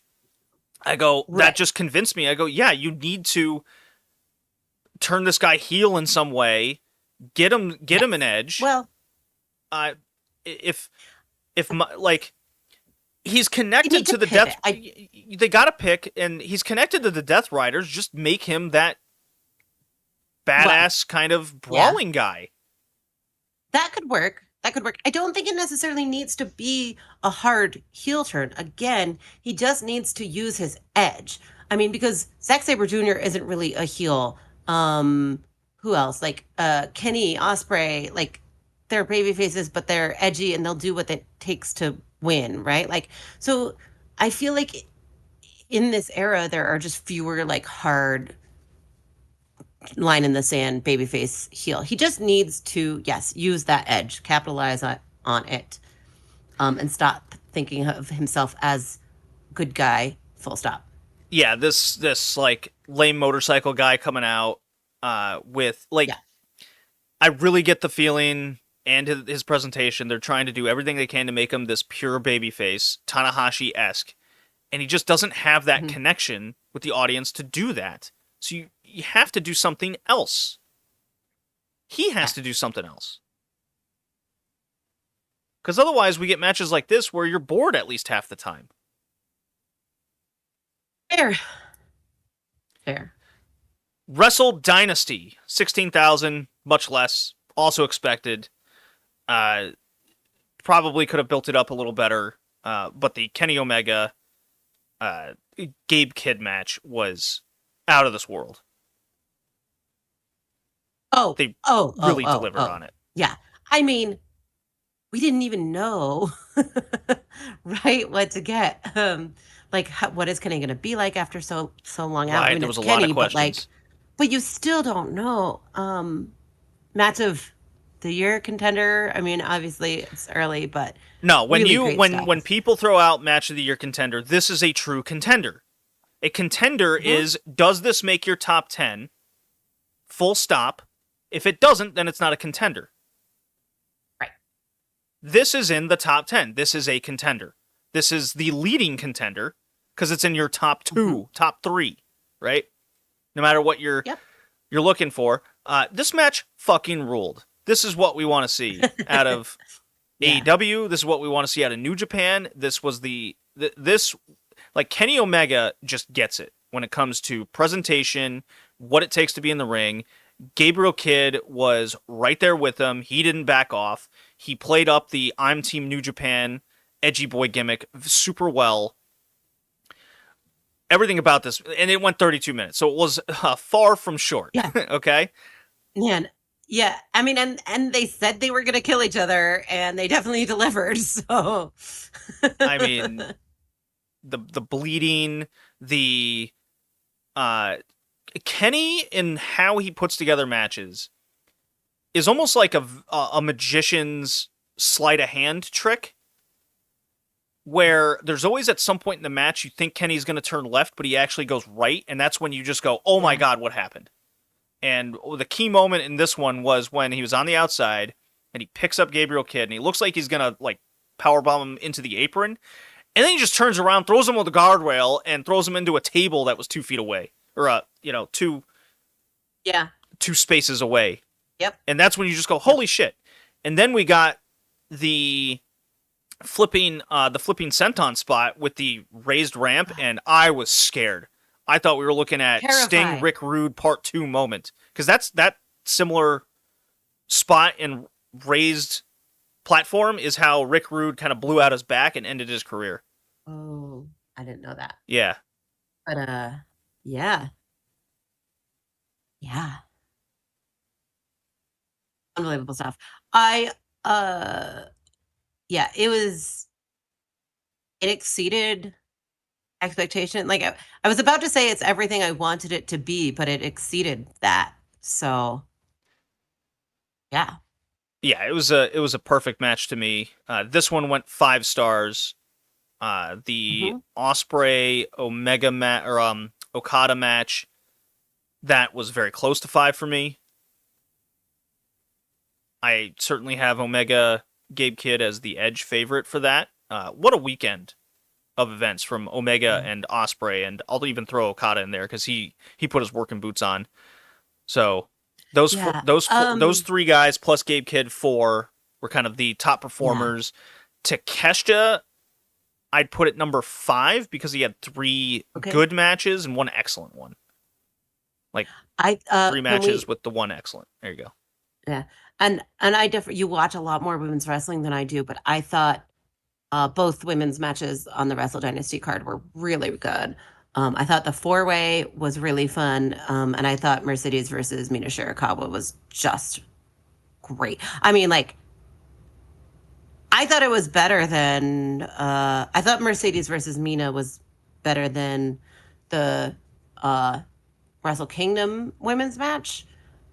I go, that just convinced me. I go, yeah, you need to turn this guy heel in some way, get him an edge. Well, if he's connected to the Death, they got to pick, and he's connected to the Death Riders. Just make him that badass kind of brawling guy. That could work. I don't think it necessarily needs to be a hard heel turn. Again, he just needs to use his edge. I mean, because Zack Sabre Jr. isn't really a heel. Who else? Like Kenny, Ospreay, like they're baby faces, but they're edgy and they'll do what it takes to win, right? Like, so I feel like in this era, there are just fewer like hard line in the sand babyface heel. He just needs to, use that edge, capitalize on it, and stop thinking of himself as good guy, full stop. Yeah, this like lame motorcycle guy coming out with like, I really get the feeling and his presentation, they're trying to do everything they can to make him this pure babyface, Tanahashi-esque, and he just doesn't have that connection with the audience to do that. So you have to do something else. He has to do something else. Because otherwise we get matches like this where you're bored at least half the time. Fair. Wrestle Dynasty, 16,000, much less, also expected. Probably could have built it up a little better, but the Kenny Omega Gabe Kidd match was out of this world. They really delivered on it. Yeah. I mean, we didn't even know, right, what to get. What is Kenny going to be like after so long out? Right, I mean, there was a lot of questions. But you still don't know. Match of the year contender. I mean, obviously it's early, but no. When people throw out match of the year contender, this is a true contender. A contender is, does this make your top 10? Full stop. If it doesn't, then it's not a contender. Right. This is in the top 10. This is a contender. This is the leading contender because it's in your top 2, top 3, right? No matter what you're looking for. This match fucking ruled. This is what we want to see out of AEW. This is what we want to see out of New Japan. This was like Kenny Omega just gets it when it comes to presentation, what it takes to be in the ring. Gabriel Kidd was right there with him. He didn't back off. He played up the I'm Team New Japan edgy boy gimmick super well. Everything about this, and it went 32 minutes, so it was far from short. Yeah. Okay? Man, yeah. I mean, and they said they were going to kill each other, and they definitely delivered, so... I mean... The bleeding, the Kenny in how he puts together matches is almost like a magician's sleight of hand trick. where there's always at some point in the match you think Kenny's going to turn left, but he actually goes right, and that's when you just go, oh my God, what happened? And the key moment in this one was when he was on the outside, and he picks up Gabriel Kidd, and he looks like he's going to like powerbomb him into the apron, and then he just turns around, throws him with the guardrail, and throws him into a table that was 2 feet away, or two spaces away. Yep. And that's when you just go, holy shit. And then we got the flipping senton spot with the raised ramp, and I was scared. I thought we were looking at Sting Rick Rude Part 2 moment, because that similar spot and raised platform is how Rick Rude kind of blew out his back and ended his career. Oh, I didn't know that. Yeah. But yeah. Unbelievable stuff. It exceeded expectation. Like I was about to say it's everything I wanted it to be, but it exceeded that. So yeah. Yeah, it was a perfect match to me. This one went 5 stars. The Ospreay Omega Okada match, that was very close to 5 for me. I certainly have Omega Gabe Kidd as the Edge favorite for that. What a weekend of events from Omega and Ospreay, and I'll even throw Okada in there because he put his working boots on. So those 3 guys plus Gabe Kidd 4 were kind of the top performers. Yeah. Takeshita, I'd put it number 5 because he had 3 good matches and 1 excellent one. Like 3 matches with the 1 excellent. There you go. Yeah. And you watch a lot more women's wrestling than I do, but I thought both women's matches on the Wrestle Dynasty card were really good. I thought the 4-way was really fun, and I thought Mercedes versus Mina Shirakawa was just great. I mean, like, I thought it was better than I thought Mercedes versus Mina was better than the Wrestle Kingdom women's match.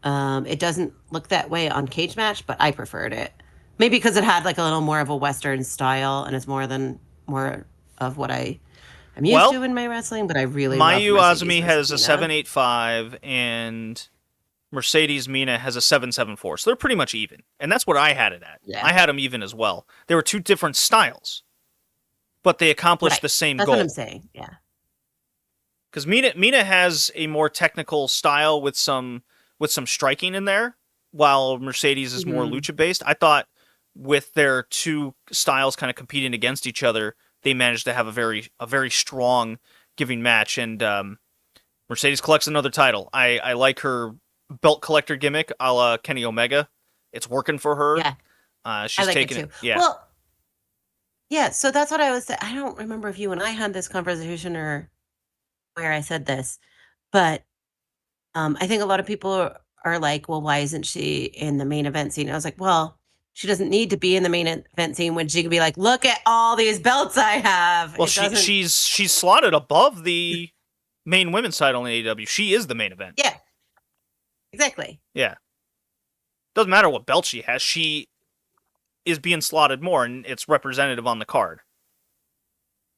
It doesn't look that way on Cage Match, but I preferred it. Maybe because it had like a little more of a Western style, and it's more of what I'm used to in my wrestling. But I really Mayu love Azumi has a 7.85, and Mercedes Mina has a 7.74. So they're pretty much even, and that's what I had it at. Yeah. I had them even as well. There were 2 different styles, but they accomplished the same goal. That's what I'm saying. Yeah. Because Mina has a more technical style with some striking in there, while Mercedes is more lucha based. I thought with their 2 styles kind of competing against each other, they managed to have a very strong giving match. And Mercedes collects another title. I like her belt collector gimmick, a la Kenny Omega. It's working for her. Yeah, she's taking it. Yeah. Well, yeah. So that's what I was saying. I don't remember if you and I had this conversation or where I said this, but I think a lot of people are like, well, why isn't she in the main event scene? I was like, well, she doesn't need to be in the main event scene when she can be like, look at all these belts I have. Well, she's slotted above the main women's title in AEW. She is the main event. Yeah, exactly. Yeah. Doesn't matter what belt she has. She is being slotted more, and it's representative on the card.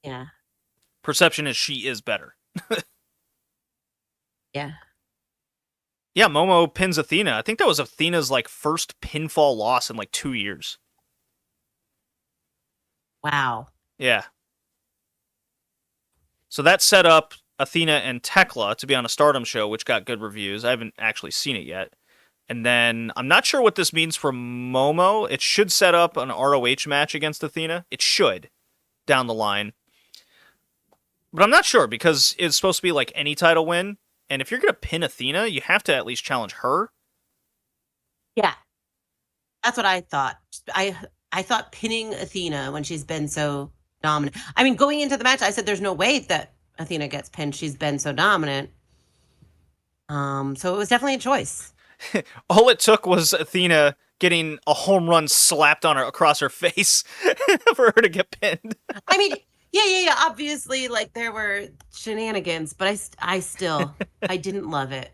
Yeah. Perception is she is better. Yeah. Yeah, Momo pins Athena. I think that was Athena's first pinfall loss in 2 years. Wow. Yeah. So that set up Athena and Tekla to be on a Stardom show, which got good reviews. I haven't actually seen it yet. And then I'm not sure what this means for Momo. It should set up an ROH match against Athena. It should, down the line. But I'm not sure, because it's supposed to be any title win. And if you're going to pin Athena, you have to at least challenge her. Yeah. That's what I thought. I thought pinning Athena when she's been so dominant. I mean, going into the match, I said there's no way that Athena gets pinned. She's been so dominant. So it was definitely a choice. All it took was Athena getting a home run slapped on her across her face for her to get pinned. I mean, yeah. Obviously, there were shenanigans, but I still I didn't love it.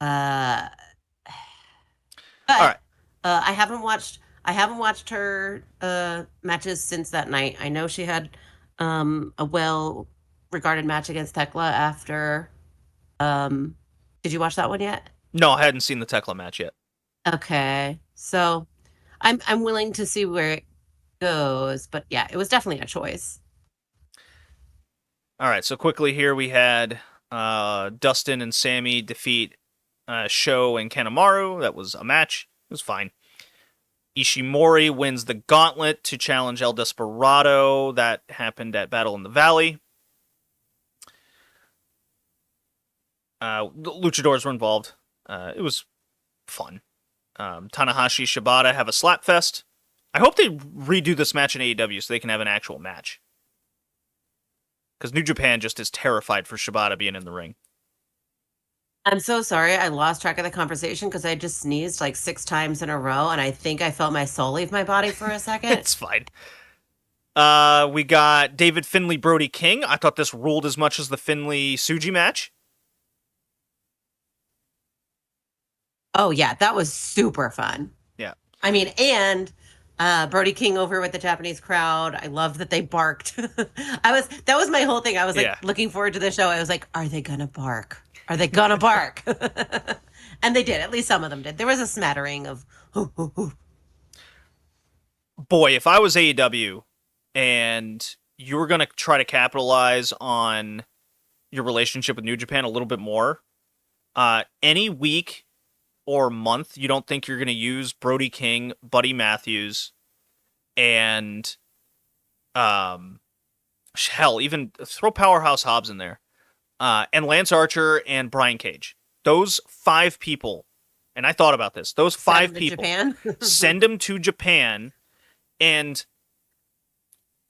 But all right. I haven't watched. I haven't watched her matches since that night. I know she had a well-regarded match against Tekla after. Um, did you watch that one yet? No, I hadn't seen the Tekla match yet. Okay, so I'm willing to see where it goes, but yeah, it was definitely a choice. All right, so quickly here we had Dustin and Sammy defeat Sho and Kanemaru. That was a match. It was fine. Ishimori wins the gauntlet to challenge El Desperado. That happened at Battle in the Valley. Luchadors were involved. It was fun. Tanahashi, Shibata have a slap fest. I hope they redo this match in AEW so they can have an actual match. Because New Japan just is terrified for Shibata being in the ring. I'm so sorry. I lost track of the conversation because I just sneezed like 6 times in a row, and I think I felt my soul leave my body for a second. It's fine. We got David Finlay, Brody King. I thought this ruled as much as the Finlay Suji match. Oh yeah, that was super fun. Yeah. I mean, and Brody King over with the Japanese crowd. I loved that they barked. That was my whole thing. I was like looking forward to the show. I was like, are they gonna bark? Are they gonna bark? And they did. At least some of them did. There was a smattering of hoo, hoo, hoo. Boy, if I was AEW and you were gonna try to capitalize on your relationship with New Japan a little bit more, any week or month you don't think you're going to use Brody King, Buddy Matthews, and hell, even throw Powerhouse Hobbs in there, and Lance Archer and Brian Cage. Those 5 people, and I thought about this, those 5 people, send them to Japan, and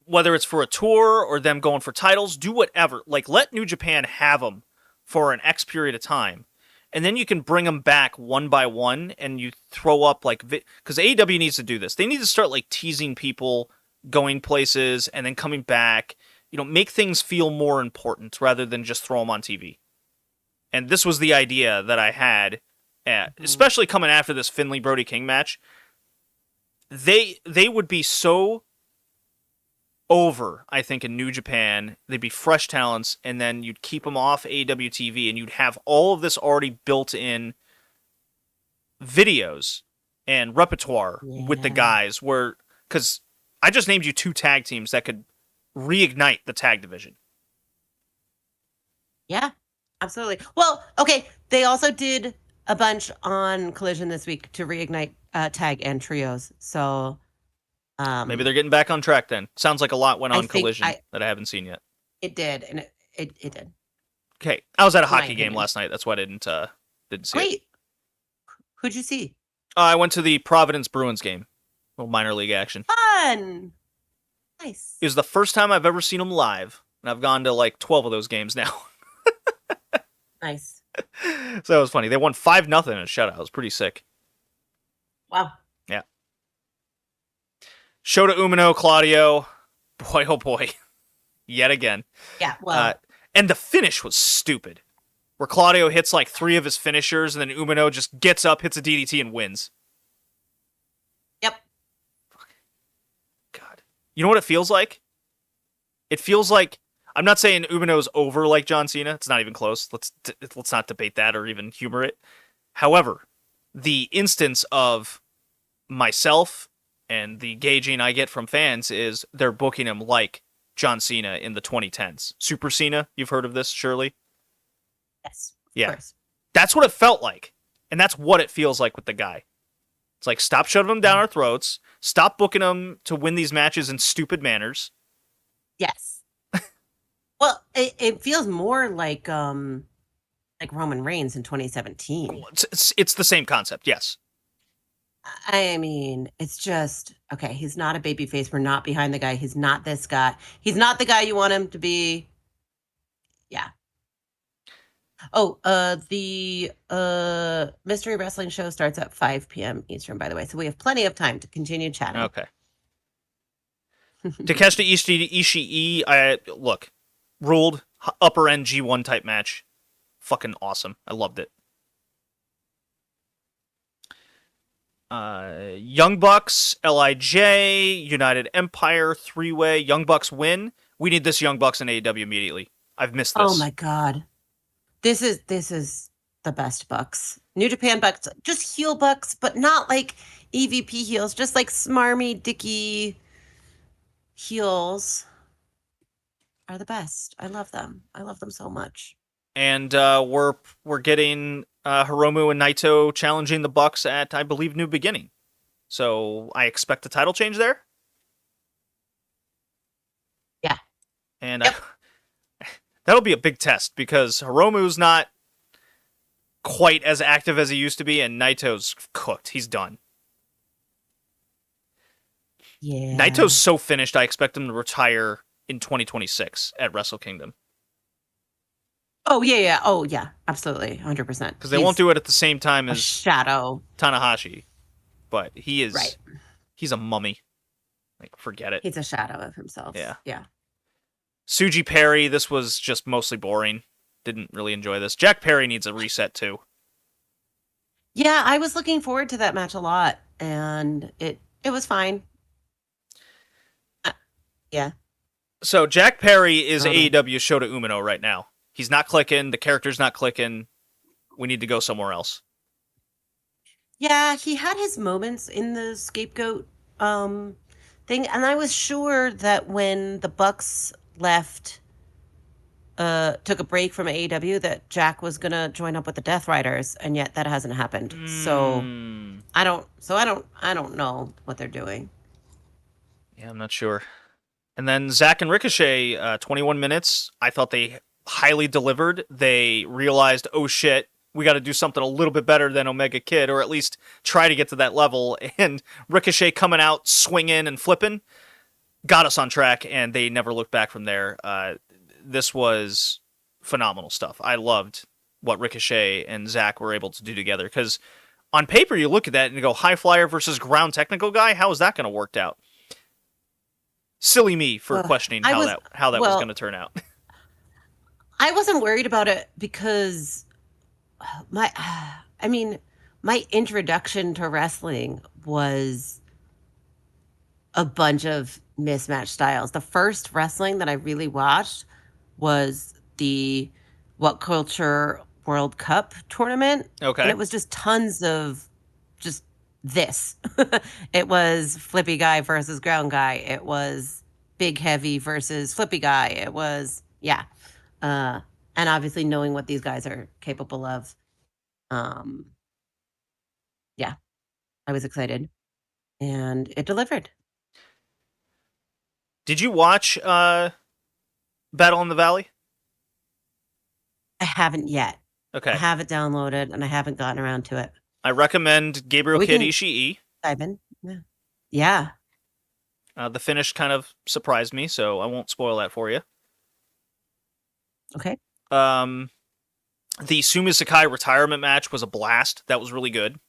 whether it's for a tour or them going for titles, do whatever. Like, let New Japan have them for an X period of time. And then you can bring them back one by one, and you throw up, like, because AEW needs to do this. They need to start, like, teasing people, going places, and then coming back. You know, make things feel more important rather than just throw them on TV. And this was the idea that I had, especially coming after this Finlay Brody King match. They would be so over, I think, in New Japan. They'd be fresh talents, and then you'd keep them off AEW TV, and you'd have all of this already built in videos and repertoire with the guys, where, because I just named you 2 tag teams that could reignite the tag division. Yeah, absolutely. Well, okay, they also did a bunch on Collision this week to reignite tag and trios, so maybe they're getting back on track then. Sounds like a lot went on Collision that I haven't seen yet. It did, and it did. Okay, I was at a hockey game last night. That's why I didn't see it. Wait, who'd you see? I went to the Providence Bruins game. A little minor league action. Fun! Nice. It was the first time I've ever seen them live, and I've gone to like 12 of those games now. Nice. So that was funny. They won 5-0 in a shutout. It was pretty sick. Wow. Yeah. Shota Umino, Claudio. Boy, oh boy. Yet again. Yeah, well. And the finish was stupid. Where Claudio hits like 3 of his finishers, and then Umino just gets up, hits a DDT, and wins. Yep. God. You know what it feels like? It feels like, I'm not saying Umino's over like John Cena. It's not even close. Let's not debate that or even humor it. However, the instance of myself and the gauging I get from fans is they're booking him like John Cena in the 2010s. Super Cena, you've heard of this, surely? Yes. Yeah. Of course. That's what it felt like. And that's what it feels like with the guy. It's like, stop shoving him down our throats. Stop booking him to win these matches in stupid manners. Yes. Well, it feels more like Roman Reigns in 2017. It's the same concept, yes. I mean, it's just, okay, he's not a babyface. We're not behind the guy. He's not this guy. He's not the guy you want him to be. Yeah. Oh, the Mystery Wrestling show starts at 5 p.m. Eastern, by the way. So we have plenty of time to continue chatting. Okay. Takeshita Ishii, look, ruled, upper end G1 type match. Fucking awesome. I loved it. Young Bucks, LIJ, United Empire, 3-way. Young Bucks win. We need this Young Bucks in AEW immediately. I've missed this. Oh my God. This is the best Bucks. New Japan Bucks, just heel Bucks, but not like EVP heels, just like smarmy, dicky heels are the best. I love them. I love them so much. And we're getting Hiromu and Naito challenging the Bucks at, I believe, New Beginning. So I expect a title change there. Yeah. And that'll be a big test because Hiromu's not quite as active as he used to be, and Naito's cooked. He's done. Yeah. Naito's so finished, I expect him to retire in 2026 at Wrestle Kingdom. Oh, yeah. Oh, yeah. Absolutely. 100%. Because they won't do it at the same time as Shadow Tanahashi. But he is... Right. He's a mummy. Like, forget it. He's a shadow of himself. Yeah. Yeah. Suji Perry, this was just mostly boring. Didn't really enjoy this. Jack Perry needs a reset, too. Yeah, I was looking forward to that match a lot, and it was fine. Yeah. So Jack Perry is AEW Shota Umino right now. He's not clicking. The character's not clicking. We need to go somewhere else. Yeah, he had his moments in the scapegoat thing, and I was sure that when the Bucks left, took a break from AEW, that Jack was gonna join up with the Death Riders, and yet that hasn't happened. So I don't know what they're doing. Yeah, I'm not sure. And then Zack and Ricochet, 21 minutes. I thought they highly delivered. They realized, oh shit, we got to do something a little bit better than Omega Kid, or at least try to get to that level. And Ricochet coming out, swinging and flipping, got us on track, and they never looked back from there. This was phenomenal stuff. I loved what Ricochet and Zack were able to do together, because on paper you look at that and you go, high flyer versus ground technical guy, how is that going to work out? Silly me for questioning how that was going to turn out. I wasn't worried about it because my introduction to wrestling was a bunch of mismatched styles. The first wrestling that I really watched was the What Culture World Cup tournament. Okay. And it was just tons of just this. It was flippy guy versus ground guy. It was big heavy versus flippy guy. It was, yeah. And obviously knowing what these guys are capable of. Yeah, I was excited. And it delivered. Did you watch Battle in the Valley? I haven't yet. Okay. I have it downloaded, and I haven't gotten around to it. I recommend Gabriel Kidd Ishii. Ivan. Yeah. The finish kind of surprised me, so I won't spoil that for you. Okay. The Sumi Sakai retirement match was a blast. That was really good.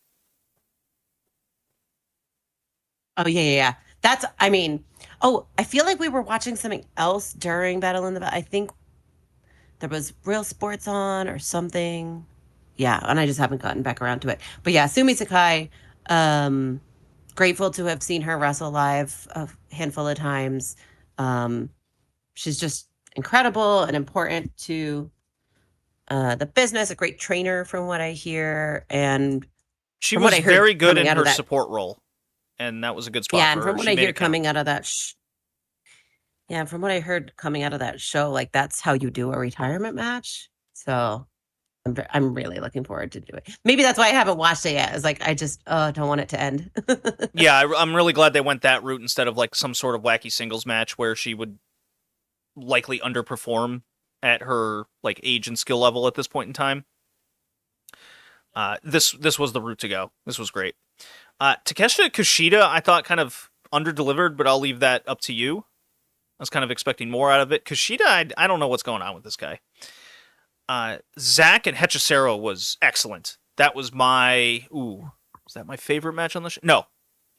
Oh, yeah. I feel like we were watching something else during Battle in the Valley. I think there was Real Sports on or something. Yeah, and I just haven't gotten back around to it. But yeah, Sumi Sakai, grateful to have seen her wrestle live a handful of times. She's just incredible and important to the business, a great trainer from what I hear. And she was very good in her support role. And that was a good spot for her. Yeah, and from what I hear coming out of that from what I heard coming out of that show, like that's how you do a retirement match. So I'm really looking forward to do it. Maybe that's why I haven't watched it yet. It's like I just don't want it to end. Yeah, I'm really glad they went that route instead of like some sort of wacky singles match where she would likely underperform at her like age and skill level at this point in time. This was the route to go. This was great. Takeshita Kushida, I thought kind of under-delivered, but I'll leave that up to you. I was kind of expecting more out of it. Kushida, I don't know what's going on with this guy. Zack and Hechicero was excellent. That was my... Ooh, was that my favorite match on the show? No.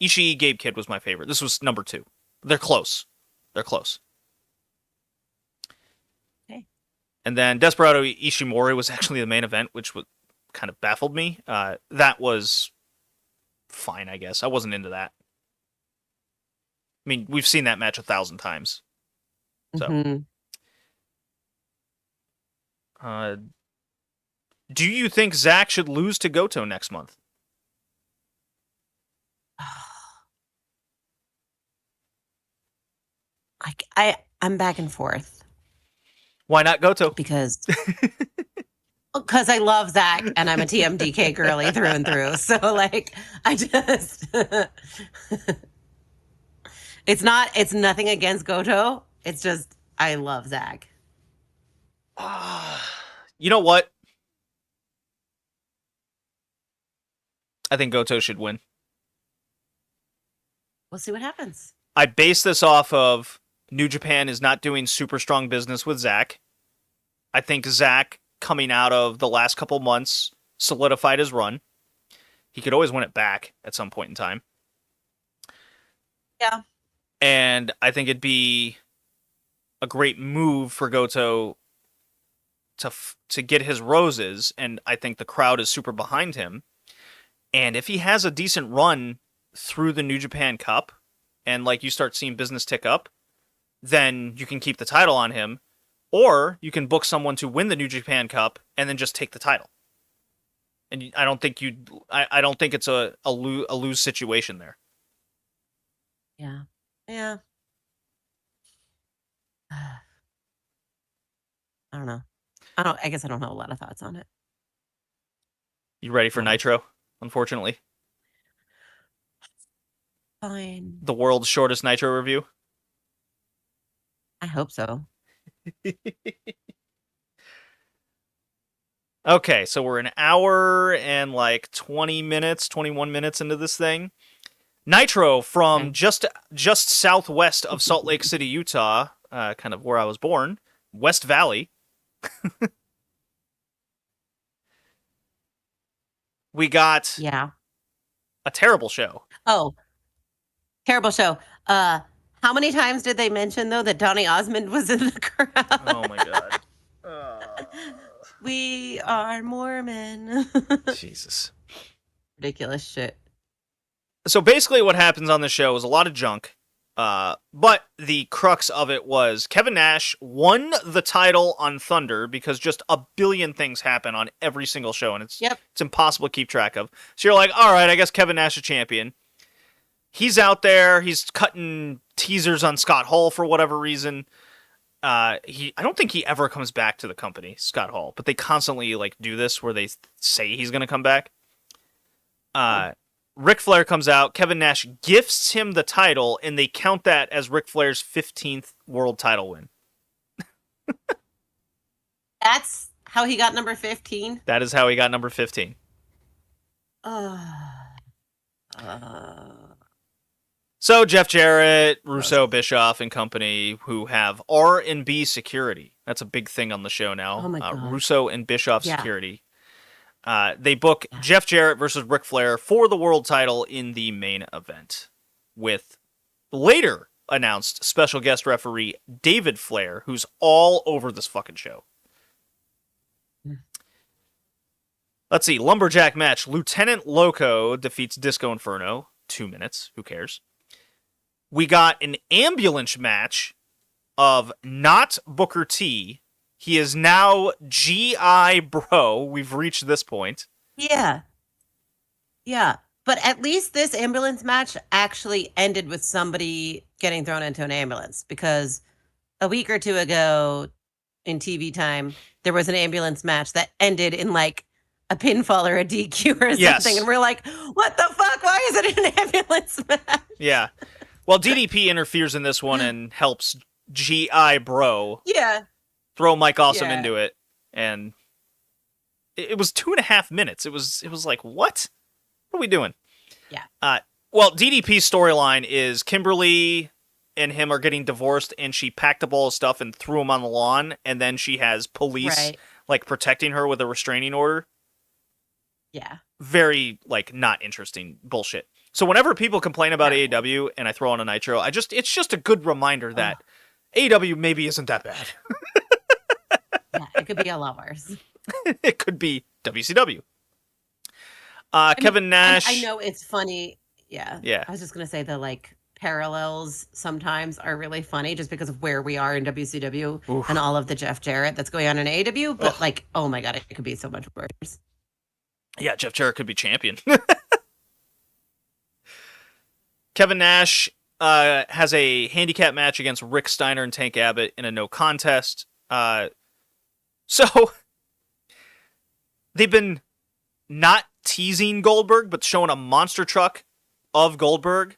Ishii Gabe Kidd was my favorite. This was number 2. They're close. Okay. And then Desperado Ishimori was actually the main event, which kind of baffled me. That was fine, I guess. I wasn't into that. I mean, we've seen that match 1,000 times. So, do you think Zach should lose to Goto next month? I'm back and forth. Why not Goto? Because I love Zach and I'm a TMDK girly through and through. So like, I just, it's nothing against Goto. It's just, I love Zach. You know what? I think Goto should win. We'll see what happens. I base this off of New Japan is not doing super strong business with Zach. I think Zach, coming out of the last couple months, solidified his run. He could always win it back at some point in time. Yeah. And I think it'd be a great move for Goto to get his roses, and I think the crowd is super behind him. And if he has a decent run through the New Japan Cup, and like you start seeing business tick up, then you can keep the title on him, or you can book someone to win the New Japan Cup and then just take the title. And I don't think I don't think it's a lose situation there. Yeah. Yeah. I don't know. I guess I don't have a lot of thoughts on it. You ready for Nitro? Unfortunately, fine. The world's shortest Nitro review. I hope so. Okay, so we're an hour and like 20 minutes, 21 minutes into this thing. Nitro from just southwest of Salt Lake City, Utah, kind of where I was born, West Valley. We got a terrible show. Oh, terrible show. How many times did they mention, though, that Donny Osmond was in the crowd? Oh, my God. We are Mormon. Jesus. Ridiculous shit. So basically what happens on the show is a lot of junk. But the crux of it was Kevin Nash won the title on Thunder because just a billion things happen on every single show, and it's impossible to keep track of. So you're like, all right, I guess Kevin Nash is champion. He's out there. He's cutting teasers on Scott Hall for whatever reason. I don't think he ever comes back to the company, Scott Hall, but they constantly like do this where they say he's going to come back. Ric Flair comes out, Kevin Nash gifts him the title, and they count that as Ric Flair's 15th world title win. That's how he got number 15? That is how he got number 15. So Jeff Jarrett, Russo, Bischoff, and company, who have R&B security. That's a big thing on the show now. Oh my God. Russo and Bischoff security. They book Jeff Jarrett versus Ric Flair for the world title in the main event, with later announced special guest referee David Flair, who's all over this fucking show. Let's see, lumberjack match. Lieutenant Loco defeats Disco Inferno. 2 minutes. Who cares? We got an ambulance match of not Booker T. He is now G.I. Bro. We've reached this point. Yeah. Yeah. But at least this ambulance match actually ended with somebody getting thrown into an ambulance, because a week or two ago in TV time, there was an ambulance match that ended in like a pinfall or a DQ or something. And we're like, what the fuck? Why is it an ambulance match? Yeah. Well, DDP interferes in this one and helps G.I. Bro. Yeah. Throw Mike Awesome into it, and it was 2.5 minutes. It was like, what are we doing? Yeah. Well, DDP's storyline is Kimberly and him are getting divorced, and she packed up all his stuff and threw him on the lawn, and then she has police like protecting her with a restraining order. Yeah. Very like not interesting bullshit. So whenever people complain about AEW and I throw on a Nitro, it's just a good reminder that AEW maybe isn't that bad. Yeah, it could be a lot worse. It could be WCW. Kevin Nash. I know it's funny. Yeah. Yeah. I was just going to say the like parallels sometimes are really funny just because of where we are in WCW and all of the Jeff Jarrett that's going on in AEW. But like, oh my God, it could be so much worse. Yeah, Jeff Jarrett could be champion. Kevin Nash has a handicap match against Rick Steiner and Tank Abbott in a no contest. So they've been not teasing Goldberg, but showing a monster truck of Goldberg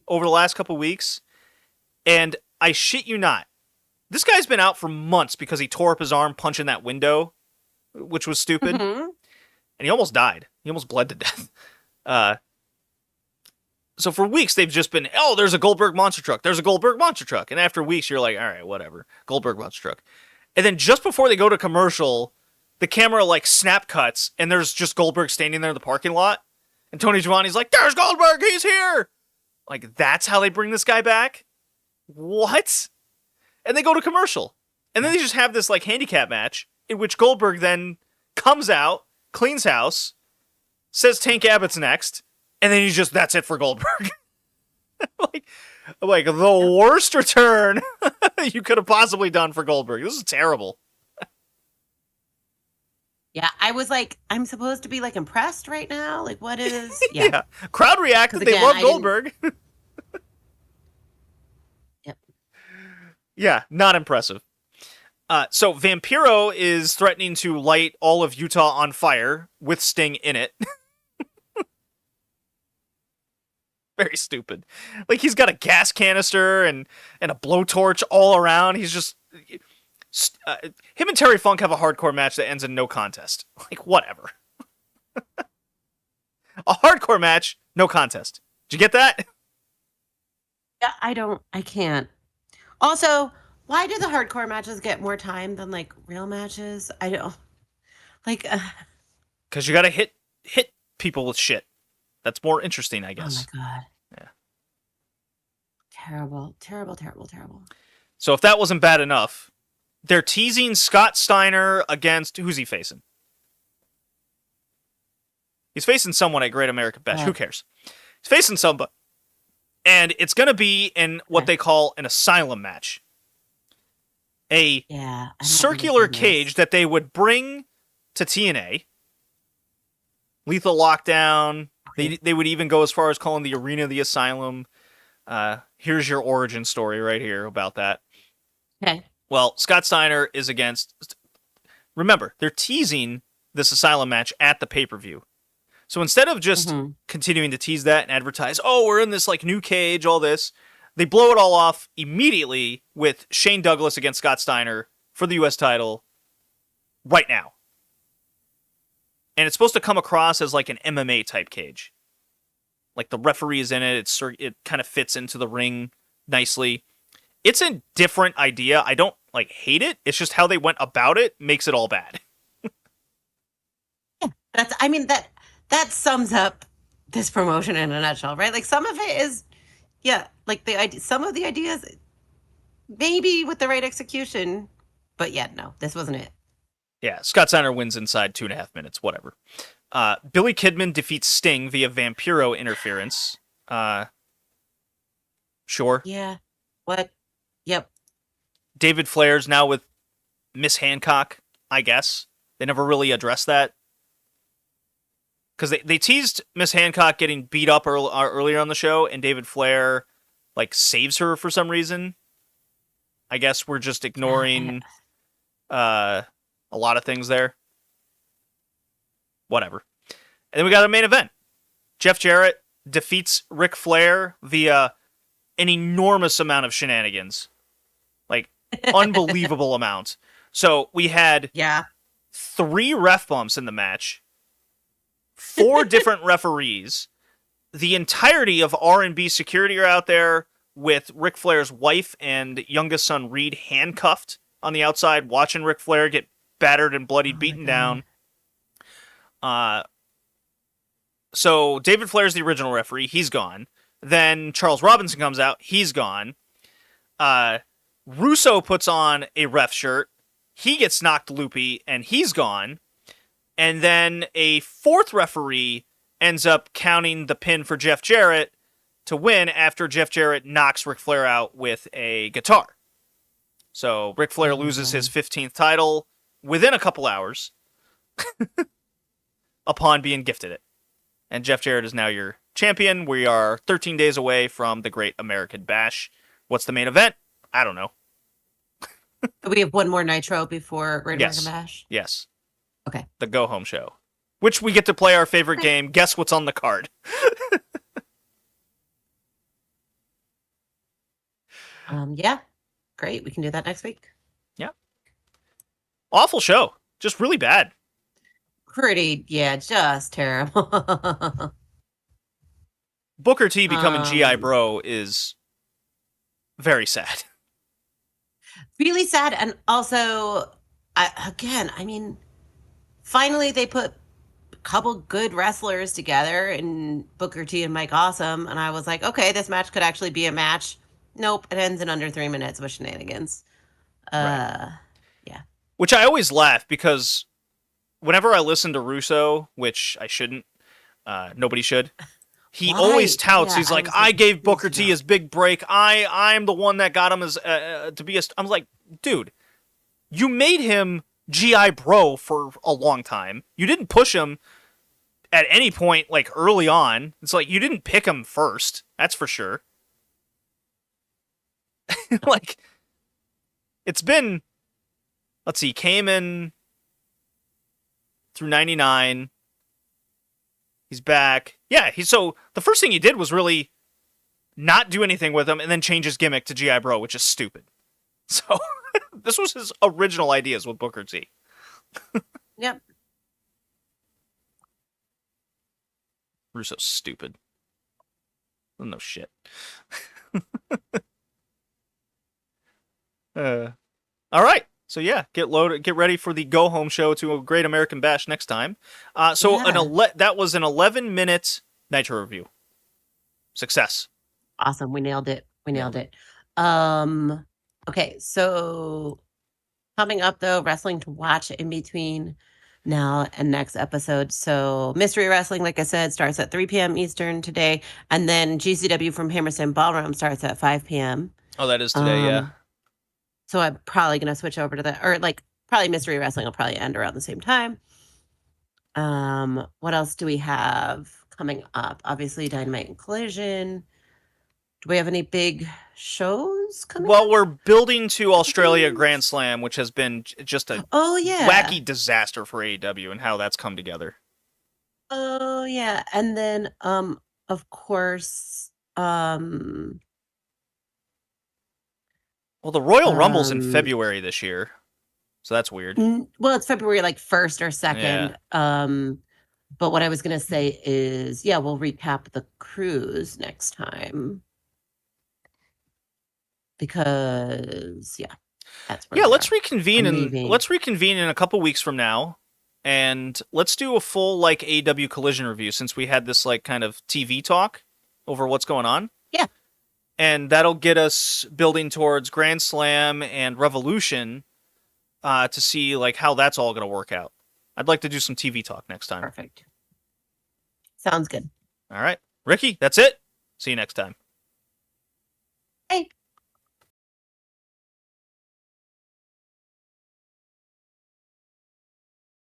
over the last couple weeks. And I shit you not, this guy's been out for months because he tore up his arm punching that window, which was stupid. And he almost died. He almost bled to death. So for weeks, they've just been, oh, there's a Goldberg monster truck. There's a Goldberg monster truck. And after weeks, you're like, all right, whatever. Goldberg monster truck. And then just before they go to commercial, the camera like snap cuts and there's just Goldberg standing there in the parking lot. And Tony Schiavone's like, there's Goldberg, he's here. Like, that's how they bring this guy back? What? And they go to commercial. And then they just have this like handicap match in which Goldberg then comes out, cleans house, says Tank Abbott's next, and then he's just, that's it for Goldberg. like the worst return you could have possibly done for Goldberg. This is terrible. Yeah, I was like, I'm supposed to be like impressed right now. Like, what is? Yeah. Crowd reacted. They love Goldberg. Yep. Yeah, not impressive. So Vampiro is threatening to light all of Utah on fire with Sting in it. Very stupid. Like, he's got a gas canister and a blowtorch all around. He's just... him and Terry Funk have a hardcore match that ends in no contest. Like, whatever. A hardcore match, no contest. Did you get that? Yeah, I can't. Also, why do the hardcore matches get more time than like real matches? I don't like. Because you got to hit people with shit. That's more interesting, I guess. Oh my God. Yeah. Terrible, terrible, terrible, terrible. So if that wasn't bad enough, they're teasing Scott Steiner against... Who's he facing? He's facing someone at Great American Bash. Who cares? He's facing somebody. And it's going to be in what they call an asylum match. A circular cage that they would bring to TNA. Lethal Lockdown. They would even go as far as calling the arena the asylum. Here's your origin story right here about that. Okay. Well, Scott Steiner is against... Remember, they're teasing this asylum match at the pay-per-view. So instead of just continuing to tease that and advertise, oh, we're in this like new cage, all this, they blow it all off immediately with Shane Douglas against Scott Steiner for the U.S. title right now. And it's supposed to come across as like an MMA type cage. Like the referee is in it. It kind of fits into the ring nicely. It's a different idea. I don't like hate it. It's just how they went about it makes it all bad. Yeah, that sums up this promotion in a nutshell, right? Like some of it is, like some of the ideas, maybe with the right execution, but no, this wasn't it. Yeah, Scott Steiner wins inside 2.5 minutes, whatever. Billy Kidman defeats Sting via Vampiro interference. Sure. Yeah. What? Yep. David Flair's now with Miss Hancock, I guess. They never really addressed that. Because they teased Miss Hancock getting beat up earlier on the show, and David Flair, like, saves her for some reason. I guess we're just ignoring a lot of things there. Whatever. And then we got a main event. Jeff Jarrett defeats Ric Flair via an enormous amount of shenanigans. Like, unbelievable amount. So we had 3 ref bumps in the match, 4 different referees. The entirety of R&B security are out there with Ric Flair's wife and youngest son Reed handcuffed on the outside, watching Ric Flair get battered and bloodied, beaten down. So David Flair's the original referee. He's gone. Then Charles Robinson comes out. He's gone. Russo puts on a ref shirt. He gets knocked loopy, and he's gone. And then a 4th referee ends up counting the pin for Jeff Jarrett to win after Jeff Jarrett knocks Ric Flair out with a guitar. So Ric Flair loses his 15th title within a couple hours upon being gifted it. And Jeff Jarrett is now your champion. We are 13 days away from the Great American Bash. What's the main event? I don't know. We have one more Nitro before Great American Bash? Yes. Okay. The Go Home Show. Which we get to play our favorite game. Guess what's on the card? Yeah. Great. We can do that next week. Yeah. Awful show. Just really bad. Just terrible. Booker T becoming GI Bro is very sad. Really sad. And also, finally they put a couple good wrestlers together in Booker T and Mike Awesome. And I was like, okay, this match could actually be a match. Nope. It ends in under 3 minutes with shenanigans. Right. Yeah. Which I always laugh because whenever I listen to Russo, which I shouldn't, nobody should, he always touts, he's like, I gave Booker T his big break. I'm the one that got him as to be a... I'm like, dude, you made him GI Bro for a long time. You didn't push him at any point, like, early on. It's like, you didn't pick him first. That's for sure. Like, it's been... Let's see, came in through 99. He's back. Yeah, so the first thing he did was really not do anything with him and then change his gimmick to GI Bro, which is stupid. So this was his original ideas with Booker T. Yep. Russo's stupid. No shit. All right. So yeah, get ready for the Go Home Show to a Great American Bash next time. That was an 11-minute Nitro review. Success. Awesome. We nailed it. Okay, so coming up though, wrestling to watch in between now and next episode. So Mystery Wrestling, like I said, starts at 3 p.m. Eastern today, and then GCW from Hammerstein Ballroom starts at 5 p.m. Oh, that is today, yeah. So I'm probably going to switch over to that, or like probably Mystery Wrestling will probably end around the same time. What else do we have coming up? Obviously, Dynamite and Collision. Do we have any big shows coming up? Well, we're building to Australia Grand Slam, which has been just a wacky disaster for AEW and how that's come together. Oh, yeah. And then, of course, well, the Royal Rumble's in February this year, so that's weird. Well, it's February like 1st or 2nd. Yeah. But what I was going to say is, yeah, we'll recap the cruise next time. Because, yeah, that's where let's reconvene in a couple weeks from now, and let's do a full like AEW Collision review since we had this like kind of TV talk over what's going on. Yeah. And that'll get us building towards Grand Slam and Revolution to see like how that's all going to work out. I'd like to do some TV talk next time. Perfect. Sounds good. All right. Ricky, that's it. See you next time.